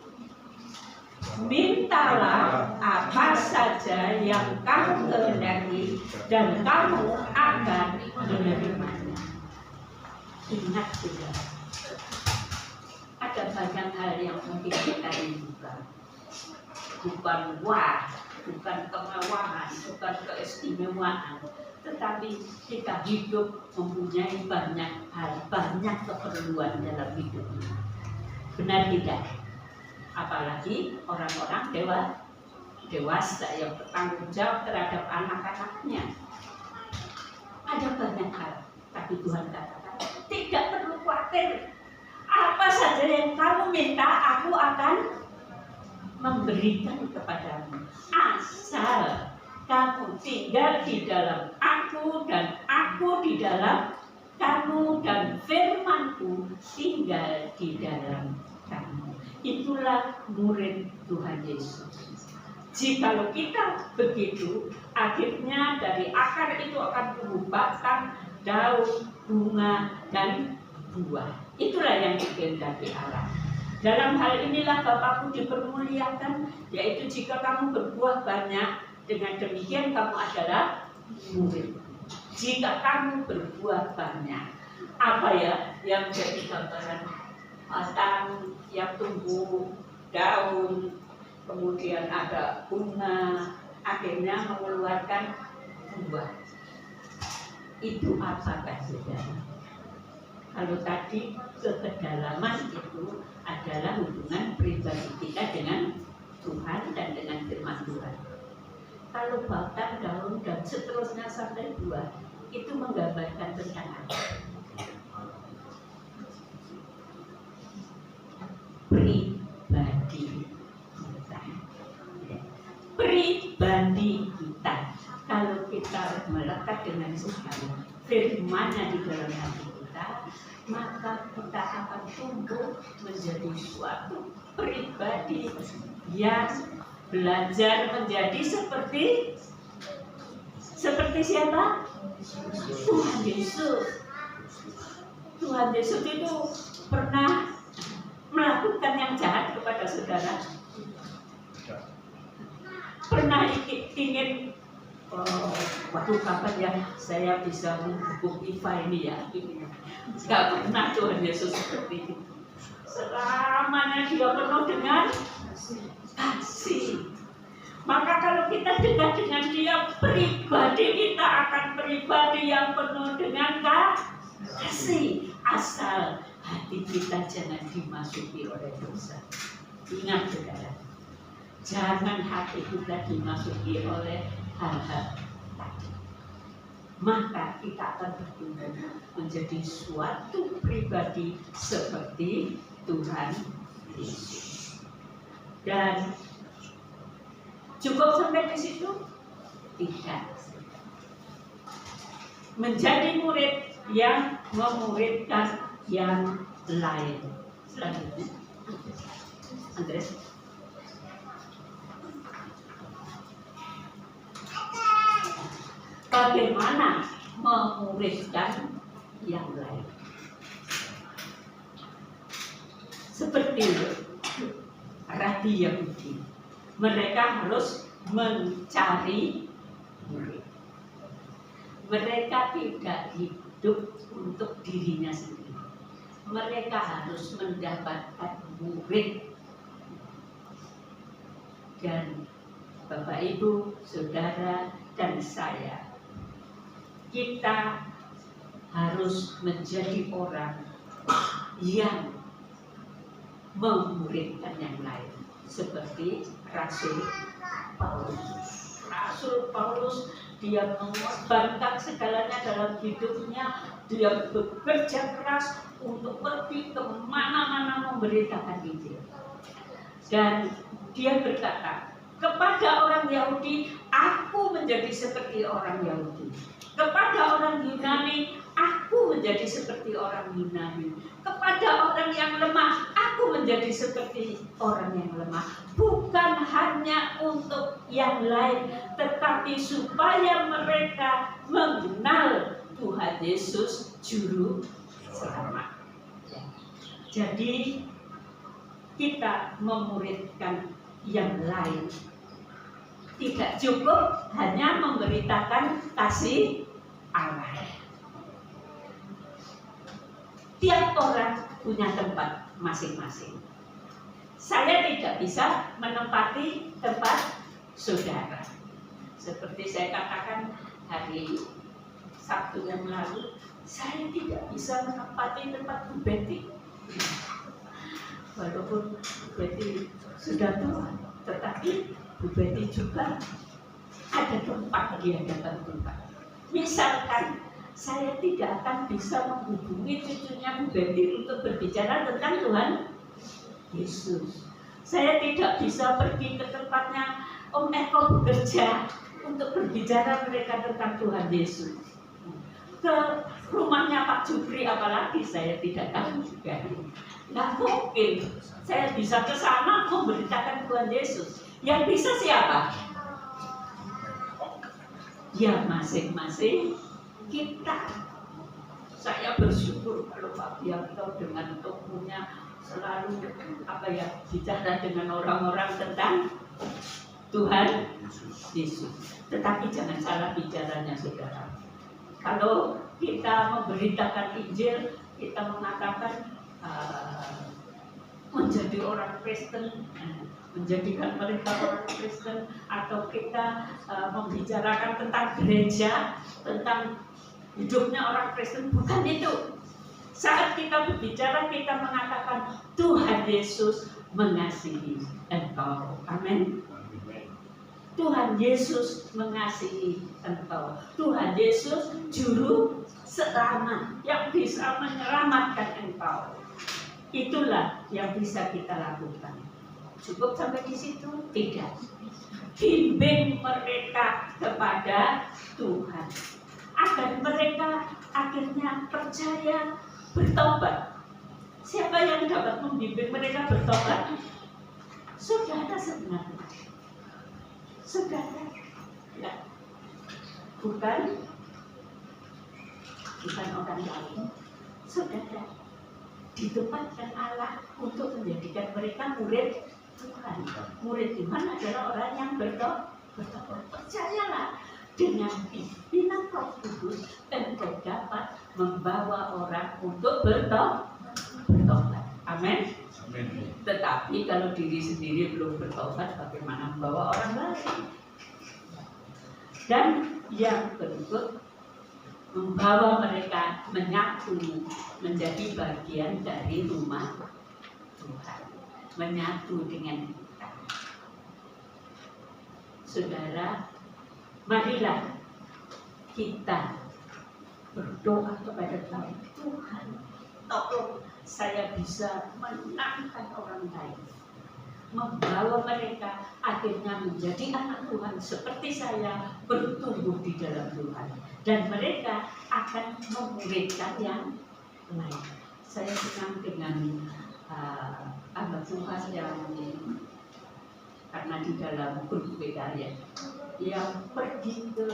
Mintalah apa saja yang kamu kehendaki dan kamu akan menerimanya. Ingat saudara, ada banyak hal yang mungkin kita rindukan. bukan wah, bukan kemewahan, bukan keistimewaan, tetapi kita hidup mempunyai banyak hal, banyak keperluan dalam hidup. Benar tidak? Apalagi orang-orang dewasa yang bertanggung jawab terhadap anak-anaknya. Ada banyak hal, tapi Tuhan katakan tidak perlu khawatir. Apa saja yang kamu minta, aku akan memberikan kepadamu. Asal kamu tinggal di dalam aku dan aku di dalam kamu, dan firmanku tinggal di dalam kamu. Itulah murid Tuhan Yesus. Jikalau kita begitu, akhirnya dari akar itu akan berubahkan daun, bunga, dan buah. Itulah yang dikehendaki Allah. Dalam hal inilah Bapakku dipermuliakan, yaitu jika kamu berbuah banyak, dengan demikian kamu adalah murid. Jika kamu berbuah banyak, apa ya yang jadi gambaran? Batang yang tumbuh, daun, kemudian ada bunga, akhirnya mengeluarkan buah. Itu apakah saudara? Kalau tadi kedalaman itu adalah hubungan pribadi kita dengan Tuhan dan dengan firman Tuhan. Kalau batang, daun, dan seterusnya sampai buah, itu menggambarkan tentang apa? Pribadi kita. Pribadi kita. Kalau kita melekat dengan Tuhan, firman-Nya di dalam hati kita, maka kita akan tumbuh menjadi suatu pribadi yang belajar menjadi seperti siapa? Tuhan Yesus. Tuhan Yesus itu pernah melakukan yang jahat kepada saudara? Pernah ingin waktu kapan ya saya bisa menghukum Iva ini ya? Gak pernah Tuhan Yesus seperti itu. Selamanya dia penuh dengan kasih. Maka kalau kita dekat dengan dia, pribadi kita akan pribadi yang penuh dengan kasih. Asal hati kita jangan dimasuki oleh dosa. Ingat saudara, jangan hati kita dimasuki oleh hal-hal tadi. Maka kita akan bertumbuh menjadi suatu pribadi seperti Tuhan Yesus. Dan cukup sampai di situ? Tidak. Menjadi murid yang memuridkan yang lain. Selanjutnya, Andres. Bagaimana memuridkan yang lain? Seperti Rabi Yahudi, mereka harus mencari murid. Mereka tidak hidup untuk dirinya sendiri. Mereka harus mendapatkan murid. Dan Bapak, Ibu, Saudara, dan saya, kita harus menjadi orang yang memuridkan yang lain, seperti Rasul Paulus. Rasul Paulus, dia mengorbankan segalanya dalam hidupnya. Dia bekerja keras untuk pergi kemana-mana memberitakan Injil. Dan dia berkata kepada orang Yahudi, aku menjadi seperti orang Yahudi. Kepada orang Yunani, aku menjadi seperti orang Yunani. Kepada orang yang lemah, aku menjadi seperti orang yang lemah. Bukan hanya untuk yang lain, tetapi supaya mereka mengenal Tuhan Yesus Juru Selamat. Jadi kita memuridkan yang lain. Tidak cukup hanya memberitakan kasih Allah. Tiap orang punya tempat masing-masing. saya tidak bisa menempati tempat saudara. Seperti saya katakan hari Sabtu yang lalu, saya tidak bisa menempati tempat Bu Betty. Walaupun Bu Betty sudah tua, tetapi Bu Betty juga ada tempat di hadapan Tuhan. Misalkan saya tidak akan bisa menghubungi cucunya Bu Betty untuk berbicara tentang Tuhan Yesus. Saya tidak bisa pergi ke tempatnya Om Eko bekerja untuk berbicara mereka tentang Tuhan Yesus. Ke rumahnya Pak Jupri apalagi saya tidak tahu juga. Nggak mungkin saya bisa ke sana memberitakan Tuhan Yesus. Yang bisa siapa? Ya masing-masing kita. Saya bersyukur kalau Pak Bianto dengan tokohnya selalu bicara dengan orang-orang tentang Tuhan Yesus. Tetapi jangan salah bicaranya saudara. Kalau kita memberitakan Injil, kita mengatakan menjadi orang Kristen, menjadikan mereka orang Kristen, atau kita membicarakan tentang gereja, tentang hidupnya orang Kristen, bukan itu. Saat kita berbicara, kita mengatakan Tuhan Yesus mengasihi engkau. Amin. Tuhan Yesus mengasihi engkau. Tuhan Yesus juru selamat yang bisa menyelamatkan engkau. Itulah yang bisa kita lakukan. Cukup sampai di situ? Tidak. Bimbing mereka kepada Tuhan agar mereka akhirnya percaya, bertobat. Siapa yang dapat membimbing mereka bertobat? Saudara sebenarnya. Saudara, ya. Bukan orang lain. Saudara, ditempatkan Allah untuk menjadikan mereka murid Tuhan. Murid Tuhan adalah orang yang bertobat. Percayalah, dengan pimpinan Roh Kudus engkau dapat membawa orang untuk bertobat. Amin. Tetapi kalau diri sendiri belum bertobat, bagaimana membawa orang lain? Dan yang berikut, membawa mereka menyatu menjadi bagian dari rumah Tuhan, menyatu dengan kita. Saudara, marilah kita berdoa kepada Tuhan. Tuhan, tolong saya bisa menangkan orang lain, membawa mereka akhirnya menjadi anak Tuhan seperti saya, bertumbuh di dalam Tuhan, dan mereka akan memuridkan yang lain. Saya senang dengan hamba Tuhan yang karena di dalam grup PKR yang pergi ke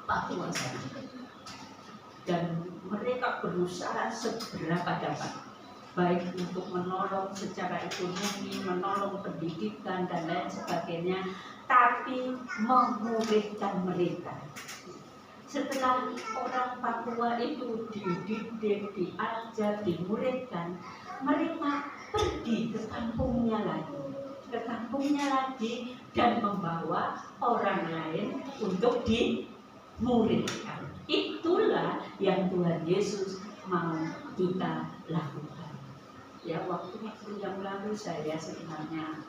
Papua sana, dan mereka berusaha seberapa dapat, baik untuk menolong secara ekonomi, menolong pendidikan dan lain sebagainya, tapi memuridkan mereka. Setelah orang Papua itu dididik, diajar, dimuridkan, mereka pergi ke kampungnya lagi dan membawa orang lain untuk dimuridkan. Itulah yang Tuhan Yesus mau kita lakukan. Ya, waktu yang lalu saya sebenarnya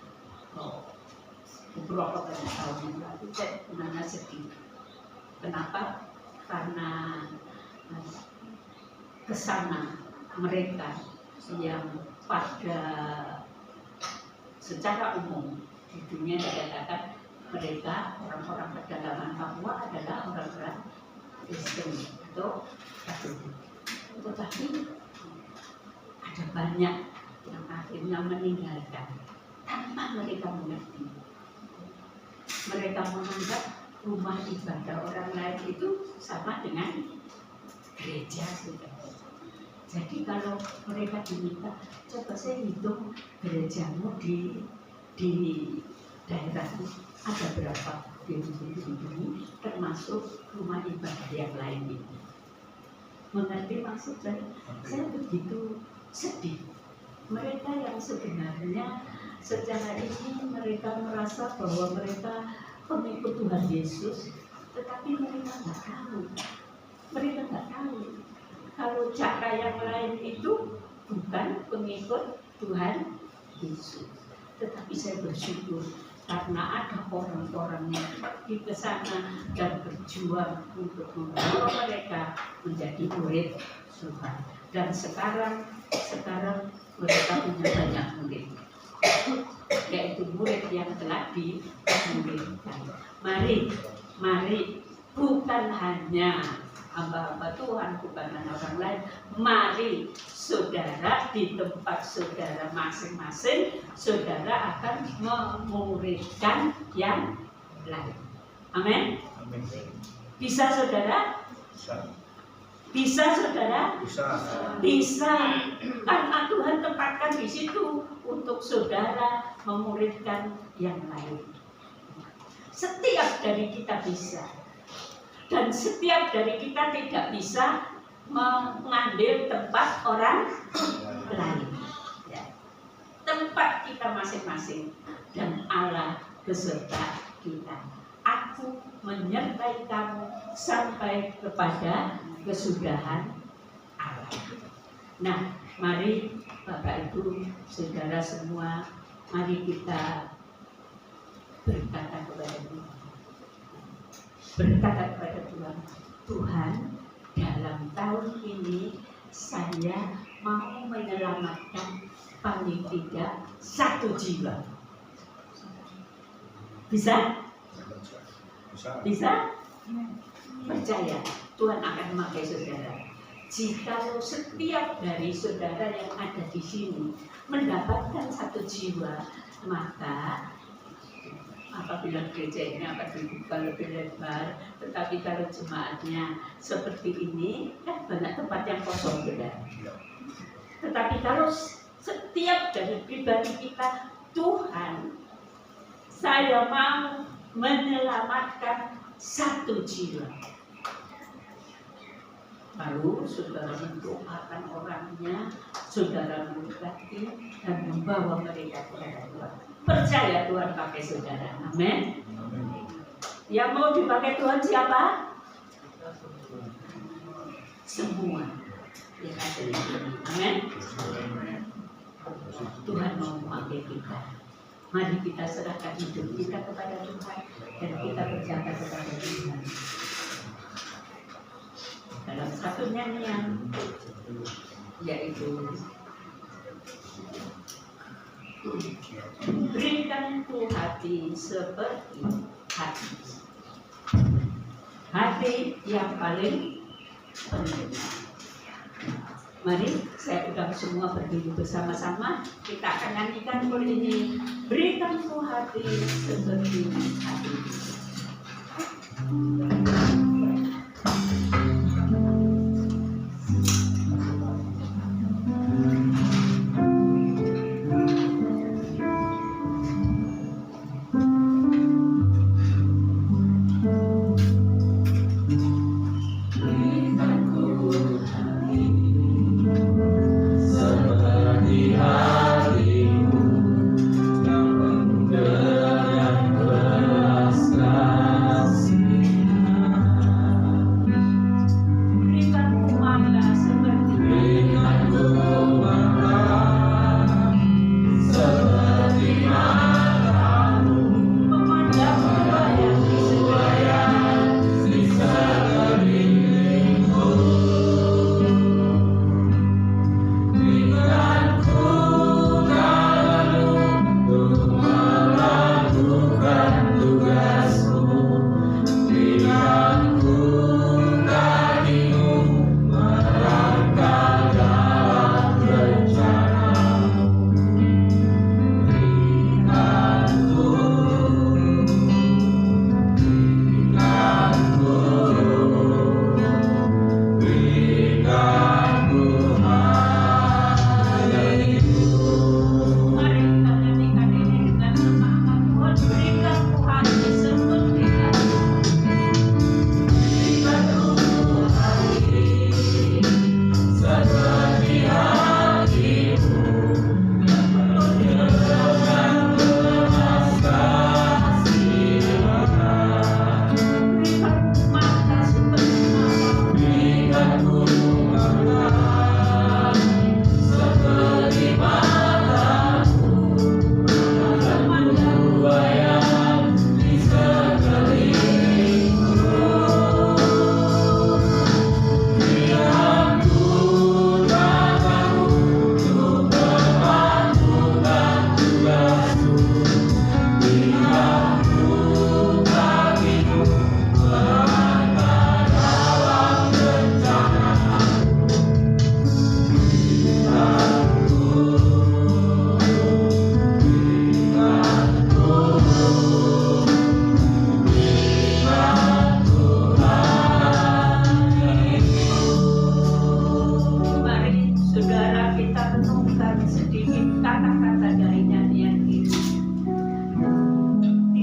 beberapa tahun yang lalu saya sebenarnya sedih. Kenapa? Karena kesana mereka yang pada secara umum di dunia dikatakan mereka orang-orang pedalaman Papua adalah orang-orang Kristen atau Katolik. Tetapi ada banyak yang akhirnya meninggalkan tanpa mereka mengerti. Mereka menganggap rumah ibadah orang lain itu sama dengan gereja sudah. Jadi kalau mereka diminta, coba saya hitung gerejamu di daerahmu ada berapa ini, termasuk rumah ibadah yang lain ini. Mengerti maksud saya? Saya begitu sedih Mereka yang sebenarnya secara ini mereka merasa bahwa mereka pengikut Tuhan Yesus, tetapi mereka nggak tahu. Mereka nggak tahu kalau cara yang lain itu bukan pengikut Tuhan Yesus. Tetapi saya bersyukur karena ada orang-orang yang pergi ke sana dan berjuang untuk membawa mereka menjadi murid Tuhan. Dan sekarang mereka punya banyak murid, yaitu murid yang telah dimuridkan. Mari, bukan hanya hamba-hamba Tuhan, bukan hanya orang lain. Mari saudara di tempat saudara masing-masing, saudara akan memuridkan yang lain. Amin. Bisa saudara? Bisa saudara? Bisa. Karena Tuhan tempatkan di situ untuk saudara memuridkan yang lain. Setiap dari kita bisa. Dan setiap dari kita tidak bisa mengambil tempat orang lain. Ya. Tempat kita masing-masing dan Allah beserta kita. Aku menyertai kamu sampai kepada kesudahan Allah. Nah, mari Bapak Ibu, saudara semua, mari kita berkata kepada Tuhan. Berkata kepada Tuhan, Tuhan, dalam tahun ini saya mau menyelamatkan paling tidak 1 jiwa. Bisa? Bisa? Percaya Tuhan akan memakai saudara. Jikalau setiap dari saudara yang ada di sini mendapatkan 1 jiwa, maka apabila gereja ini akan dibuka lebih lebar, tetapi kalau jemaatnya seperti ini, kan banyak tempat yang kosong, saudara. Tetapi kalau setiap dari pribadi kita, Tuhan, saya mau menyelamatkan 1 jiwa. Lalu saudara mendoakan orangnya, saudara memberkati dan membawa mereka kepada Tuhan. Percaya Tuhan pakai saudara. Amin. Yang mau dipakai Tuhan siapa? Semua. Ya, amin. Tuhan mau memakai kita. Mari kita serahkan hidup kita kepada Tuhan dan kita berjaga kepada Tuhan. Dalam satu nyanyian, yaitu berikanku hati seperti hati yang paling penting. Mari saya undang semua berdiri bersama-sama. Kita akan nyanyikan kul ini. Berikanku hati seperti hati. Yang belas kasih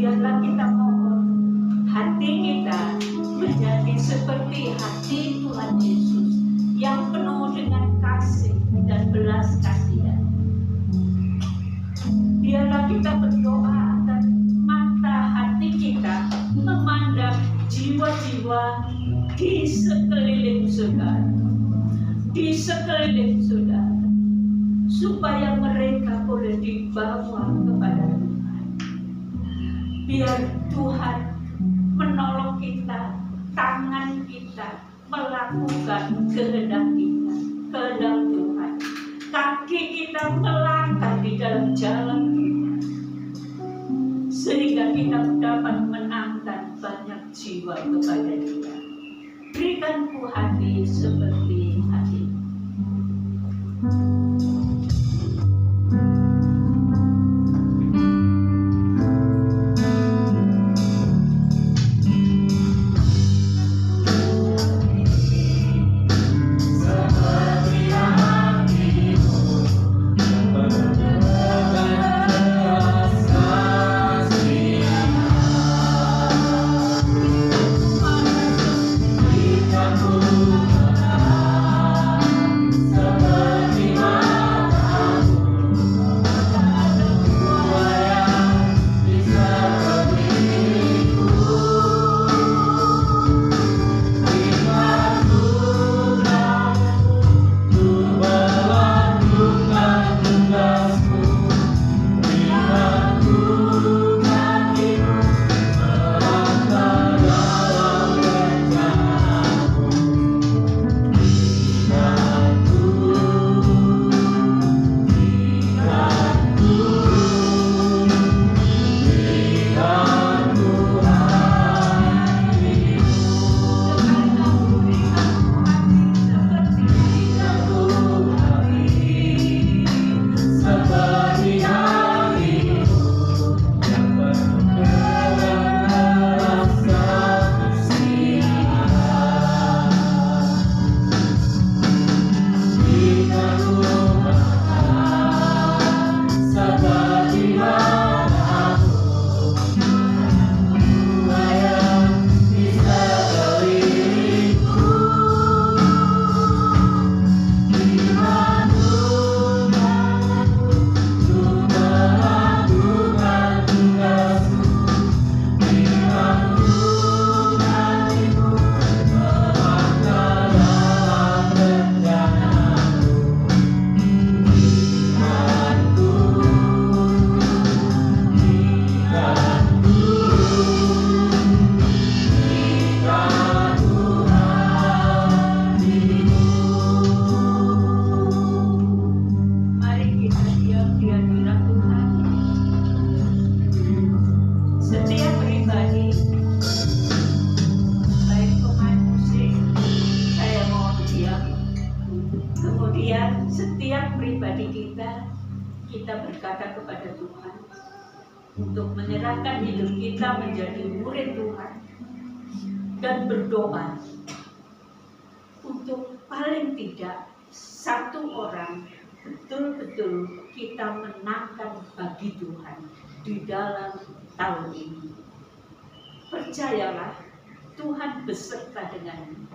biarlah kita mohon hati kita menjadi seperti hati Tuhan Yesus yang penuh dengan kasih dan belas kasihan. Biarlah kita berdoa agar mata hati kita memandang jiwa-jiwa di sekeliling saudara, supaya mereka boleh dibawa kepada Tuhan. Biar Tuhan menolong kita, tangan kita melakukan kehendak kita, kehendak Tuhan. Kaki kita melangkah di dalam jalan Tuhan, sehingga kita dapat menangkan banyak jiwa kepada Dia. Berikanku hati seperti hati. Kita berkata kepada Tuhan untuk menyerahkan hidup kita menjadi murid Tuhan dan berdoa untuk paling tidak satu orang betul-betul kita menangkan bagi Tuhan di dalam tahun ini. Percayalah, Tuhan beserta denganmu,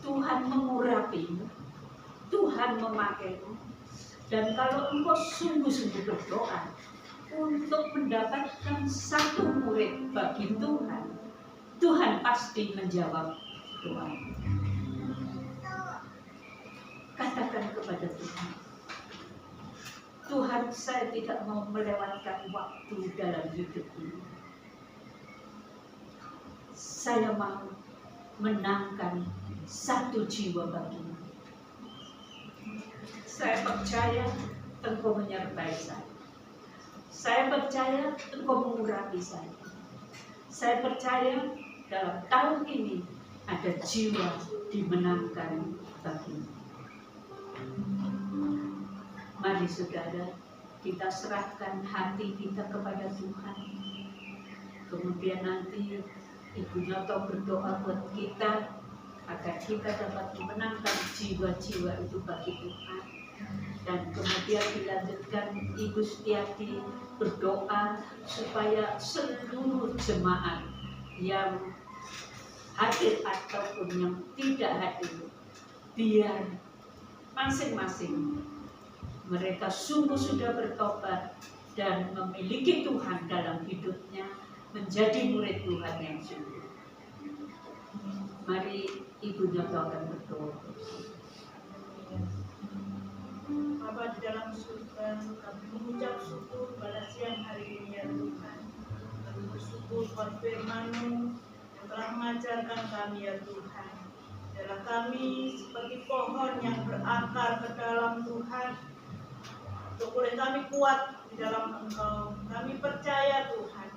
Tuhan mengurapimu, Tuhan memakaimu. Dan kalau engkau sungguh-sungguh berdoa untuk mendapatkan satu murid bagi Tuhan, Tuhan pasti menjawab doa. Katakan kepada Tuhan, Tuhan, saya tidak mau melewatkan waktu dalam hidup ini. Saya mau menangkan satu jiwa bagimu. Saya percaya Engkau menyertai saya. Saya percaya Engkau mengurapi saya. Saya percaya dalam tahun ini ada jiwa dimenangkan bagimu. Mari saudara, kita serahkan hati kita kepada Tuhan. Kemudian nanti Ibu Nyoto berdoa buat kita agar kita dapat memenangkan jiwa-jiwa itu bagi Tuhan. Dan kemudian dilanjutkan Ibu Setiati berdoa supaya seluruh jemaat yang hadir ataupun yang tidak hadir, biar masing-masing mereka sungguh sudah bertobat dan memiliki Tuhan dalam hidupnya, menjadi murid Tuhan yang sungguh. Mari Ibu nyatakan berdoa. Bapa di dalam surga, kami mengucap syukur pada siang hari ini ya Tuhan. Kami bersyukur buat firman-Mu yang telah mengajarkan kami ya Tuhan. Biarlah kami seperti pohon yang berakar ke dalam Tuhan, untuk boleh kami kuat di dalam Engkau. Kami percaya Tuhan,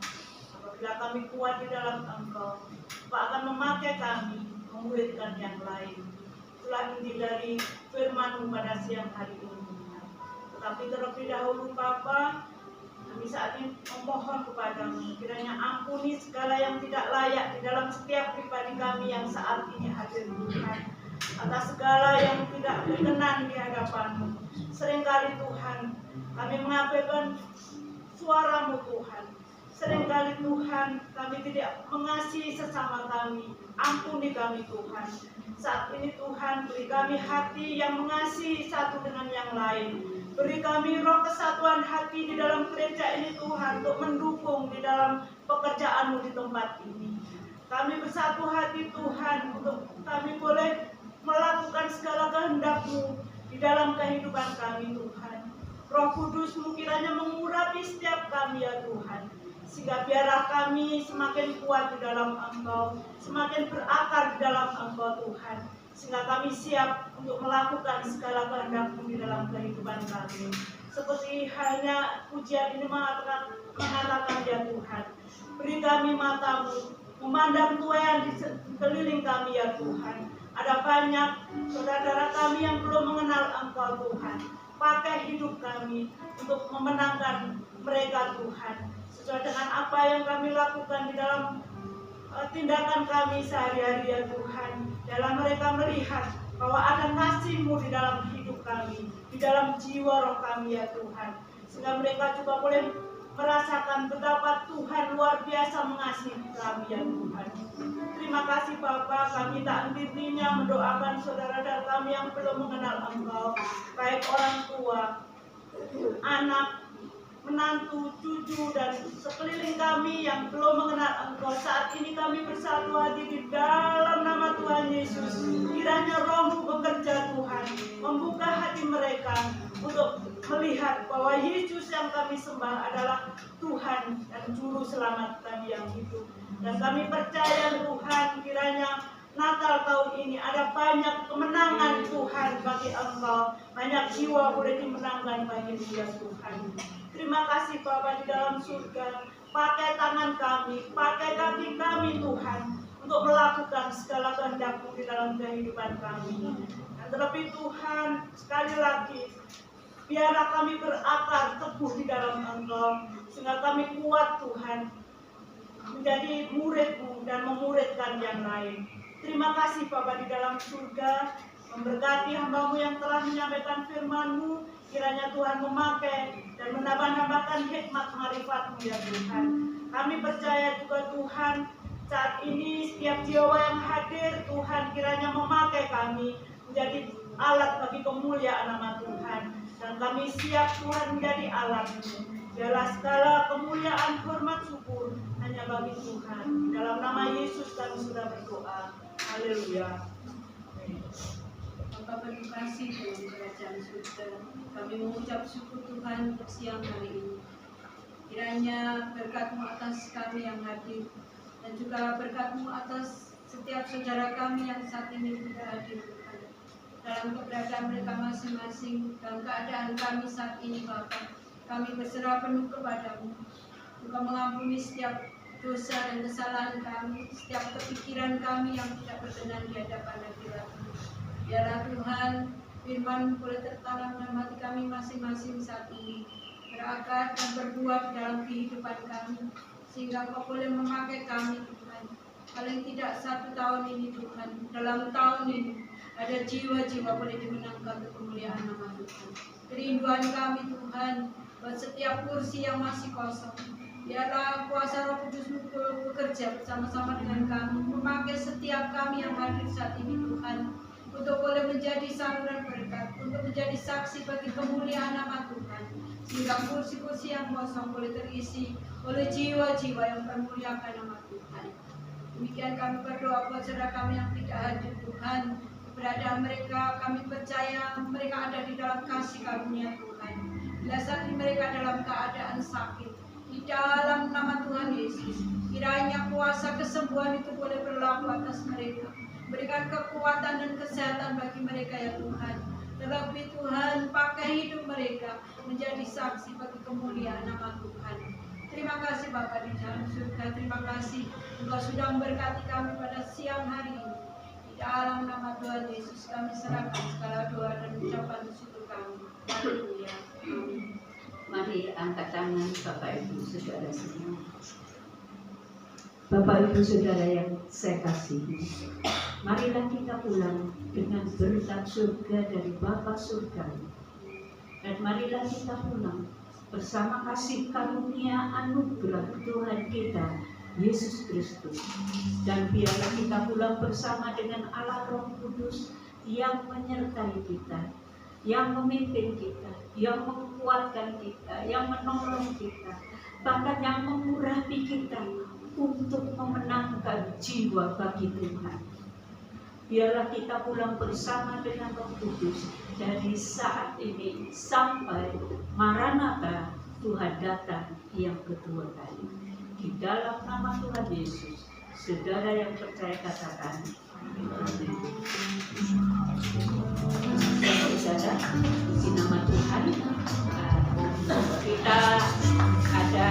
apabila kami kuat di dalam Engkau, Engkau akan memakai kami memuridkan yang lain. Itulah inti dari firman-Mu pada siang hari ini. Tapi terlebih dahulu Bapa, kami saat ini memohon kepadamu, kiranya ampuni segala yang tidak layak di dalam setiap pribadi kami yang saat ini hadir Tuhan, atas segala yang tidak berkenan di hadapan-Mu. Seringkali Tuhan, kami mengabaikan suara-Mu Tuhan. Seringkali Tuhan, kami tidak mengasihi sesama kami. Ampuni kami Tuhan. Saat ini Tuhan, beri kami hati yang mengasihi satu dengan yang lain. Beri kami roh kesatuan hati di dalam gereja ini Tuhan, untuk mendukung di dalam pekerjaan-Mu di tempat ini. Kami bersatu hati Tuhan, untuk kami boleh melakukan segala kehendak-Mu di dalam kehidupan kami Tuhan. Roh Kudus-Mu kiranya mengurapi setiap kami ya Tuhan, sehingga biarlah kami semakin kuat di dalam Engkau, semakin berakar di dalam Engkau Tuhan, sehingga kami siap untuk melakukan segala kehendak-Mu di dalam kehidupan kami. Seperti halnya pujian ini mengatakan ya Tuhan, beri kami mata-Mu memandang tuayan di sekeliling kami ya Tuhan. Ada banyak saudara-saudara kami yang belum mengenal Engkau Tuhan. Pakai hidup kami untuk memenangkan mereka Tuhan, sesuai dengan apa yang kami lakukan di dalam tindakan kami sehari-hari ya Tuhan. Dalam mereka melihat bahwa ada kasih-Mu di dalam hidup kami, di dalam jiwa roh kami ya Tuhan, sehingga mereka juga boleh merasakan betapa Tuhan luar biasa mengasihi kami ya Tuhan. Terima kasih Bapa, kami tak henti-hentinya mendoakan saudara-saudara kami yang belum mengenal Engkau, baik orang tua, anak, menantu, cucu, dan sekeliling kami yang belum mengenal Engkau. Saat ini kami bersatu hati di dalam nama Tuhan Yesus. Kiranya Roh-Mu bekerja Tuhan, membuka hati mereka untuk melihat bahwa Yesus yang kami sembah adalah Tuhan dan Juru Selamat kami yang hidup. Dan kami percaya Tuhan, kiranya Natal tahun ini ada banyak kemenangan Tuhan bagi Engkau. Banyak jiwa boleh dimenangkan bagi Dia Tuhan. Terima kasih Bapa di dalam surga. Pakai tangan kami, pakai kaki kami Tuhan, untuk melakukan segala kehendak-Mu di dalam kehidupan kami. Dan terlebih Tuhan, sekali lagi, biarlah kami berakar teguh di dalam Engkau, sehingga kami kuat Tuhan, menjadi murid-Mu dan memuridkan yang lain. Terima kasih Bapa di dalam surga, memberkati hamba-Mu yang telah menyampaikan firman-Mu. Kiranya Tuhan memakai dan menambah-nambahkan hikmat marifat-Mu ya Tuhan. Kami percaya juga Tuhan, saat ini setiap jiwa yang hadir Tuhan kiranya memakai kami menjadi alat bagi kemuliaan nama Tuhan. Dan kami siap Tuhan menjadi alat-Mu. Biarlah segala kemuliaan, hormat, syukur hanya bagi Tuhan. Dalam nama Yesus kami sudah berdoa. Haleluya. Bapak berkasih dalam kerajaan surga, kami mengucap syukur Tuhan untuk siang hari ini. Kiranya berkat-Mu atas kami yang hadir, dan juga berkat-Mu atas setiap saudara kami yang saat ini tidak hadir Tuhan. Dalam keberadaan mereka masing-masing, dalam keadaan kami saat ini Bapak, kami berserah penuh kepada-Mu. Engkau mengampuni setiap dosa dan kesalahan kami, setiap kepikiran kami yang tidak berkenan di hadapan hadirat-Mu. Biarlah Tuhan, firman boleh tertanam dalam hati kami masing-masing saat ini, berakar dan berbuah dalam kehidupan kami, sehingga Engkau boleh memakai kami Tuhan. Paling tidak 1 tahun ini Tuhan, dalam tahun ini ada jiwa-jiwa boleh dimenangkan untuk kemuliaan nama Tuhan. Kerinduan kami Tuhan, buat setiap kursi yang masih kosong, biarlah kuasa Roh Kudus-Mu bekerja bersama-sama dengan kami, memakai setiap kami yang hadir saat ini Tuhan, untuk boleh menjadi saluran berkat, untuk menjadi saksi bagi kemuliaan nama Tuhan, sehingga kursi-kursi yang kosong boleh terisi oleh jiwa-jiwa yang memuliakan nama Tuhan. Demikian kami berdoa buat saudara kami yang tidak hadir Tuhan, keberadaan mereka kami percaya mereka ada di dalam kasih karunia Tuhan. Bila saat ini mereka dalam keadaan sakit, di dalam nama Tuhan Yesus, kiranya kuasa kesembuhan itu boleh berlaku atas mereka. Berikan kekuatan dan kesehatan bagi mereka ya Tuhan. Terlebih Tuhan, pakai hidup mereka menjadi saksi bagi kemuliaan nama Tuhan. Terima kasih Bapa di dalam surga. Terima kasih Engkau sudah memberkati kami pada siang hari ini. Di dalam nama Tuhan Yesus kami serahkan segala doa dan ucapan syukur kami. Haleluya. Amin. Mari angkat tangan Bapak Ibu Saudara semua. Bapak Ibu Saudara yang saya kasihi, marilah kita pulang dengan berkat surga dari Bapa surga. Dan marilah kita pulang bersama kasih karunia anugerah Tuhan kita Yesus Kristus. Dan biarlah kita pulang bersama dengan Allah Roh Kudus yang menyertai kita, yang memimpin kita, yang menguatkan kita, yang menolong kita, bahkan yang mengurapi kita untuk memenangkan jiwa bagi Tuhan. Biarlah kita pulang bersama dengan Roh Kudus dari saat ini sampai Maranatha Tuhan datang yang kedua kali. Di dalam nama Tuhan Yesus, saudara yang percaya katakan amin. Saudara, di nama Tuhan kita ada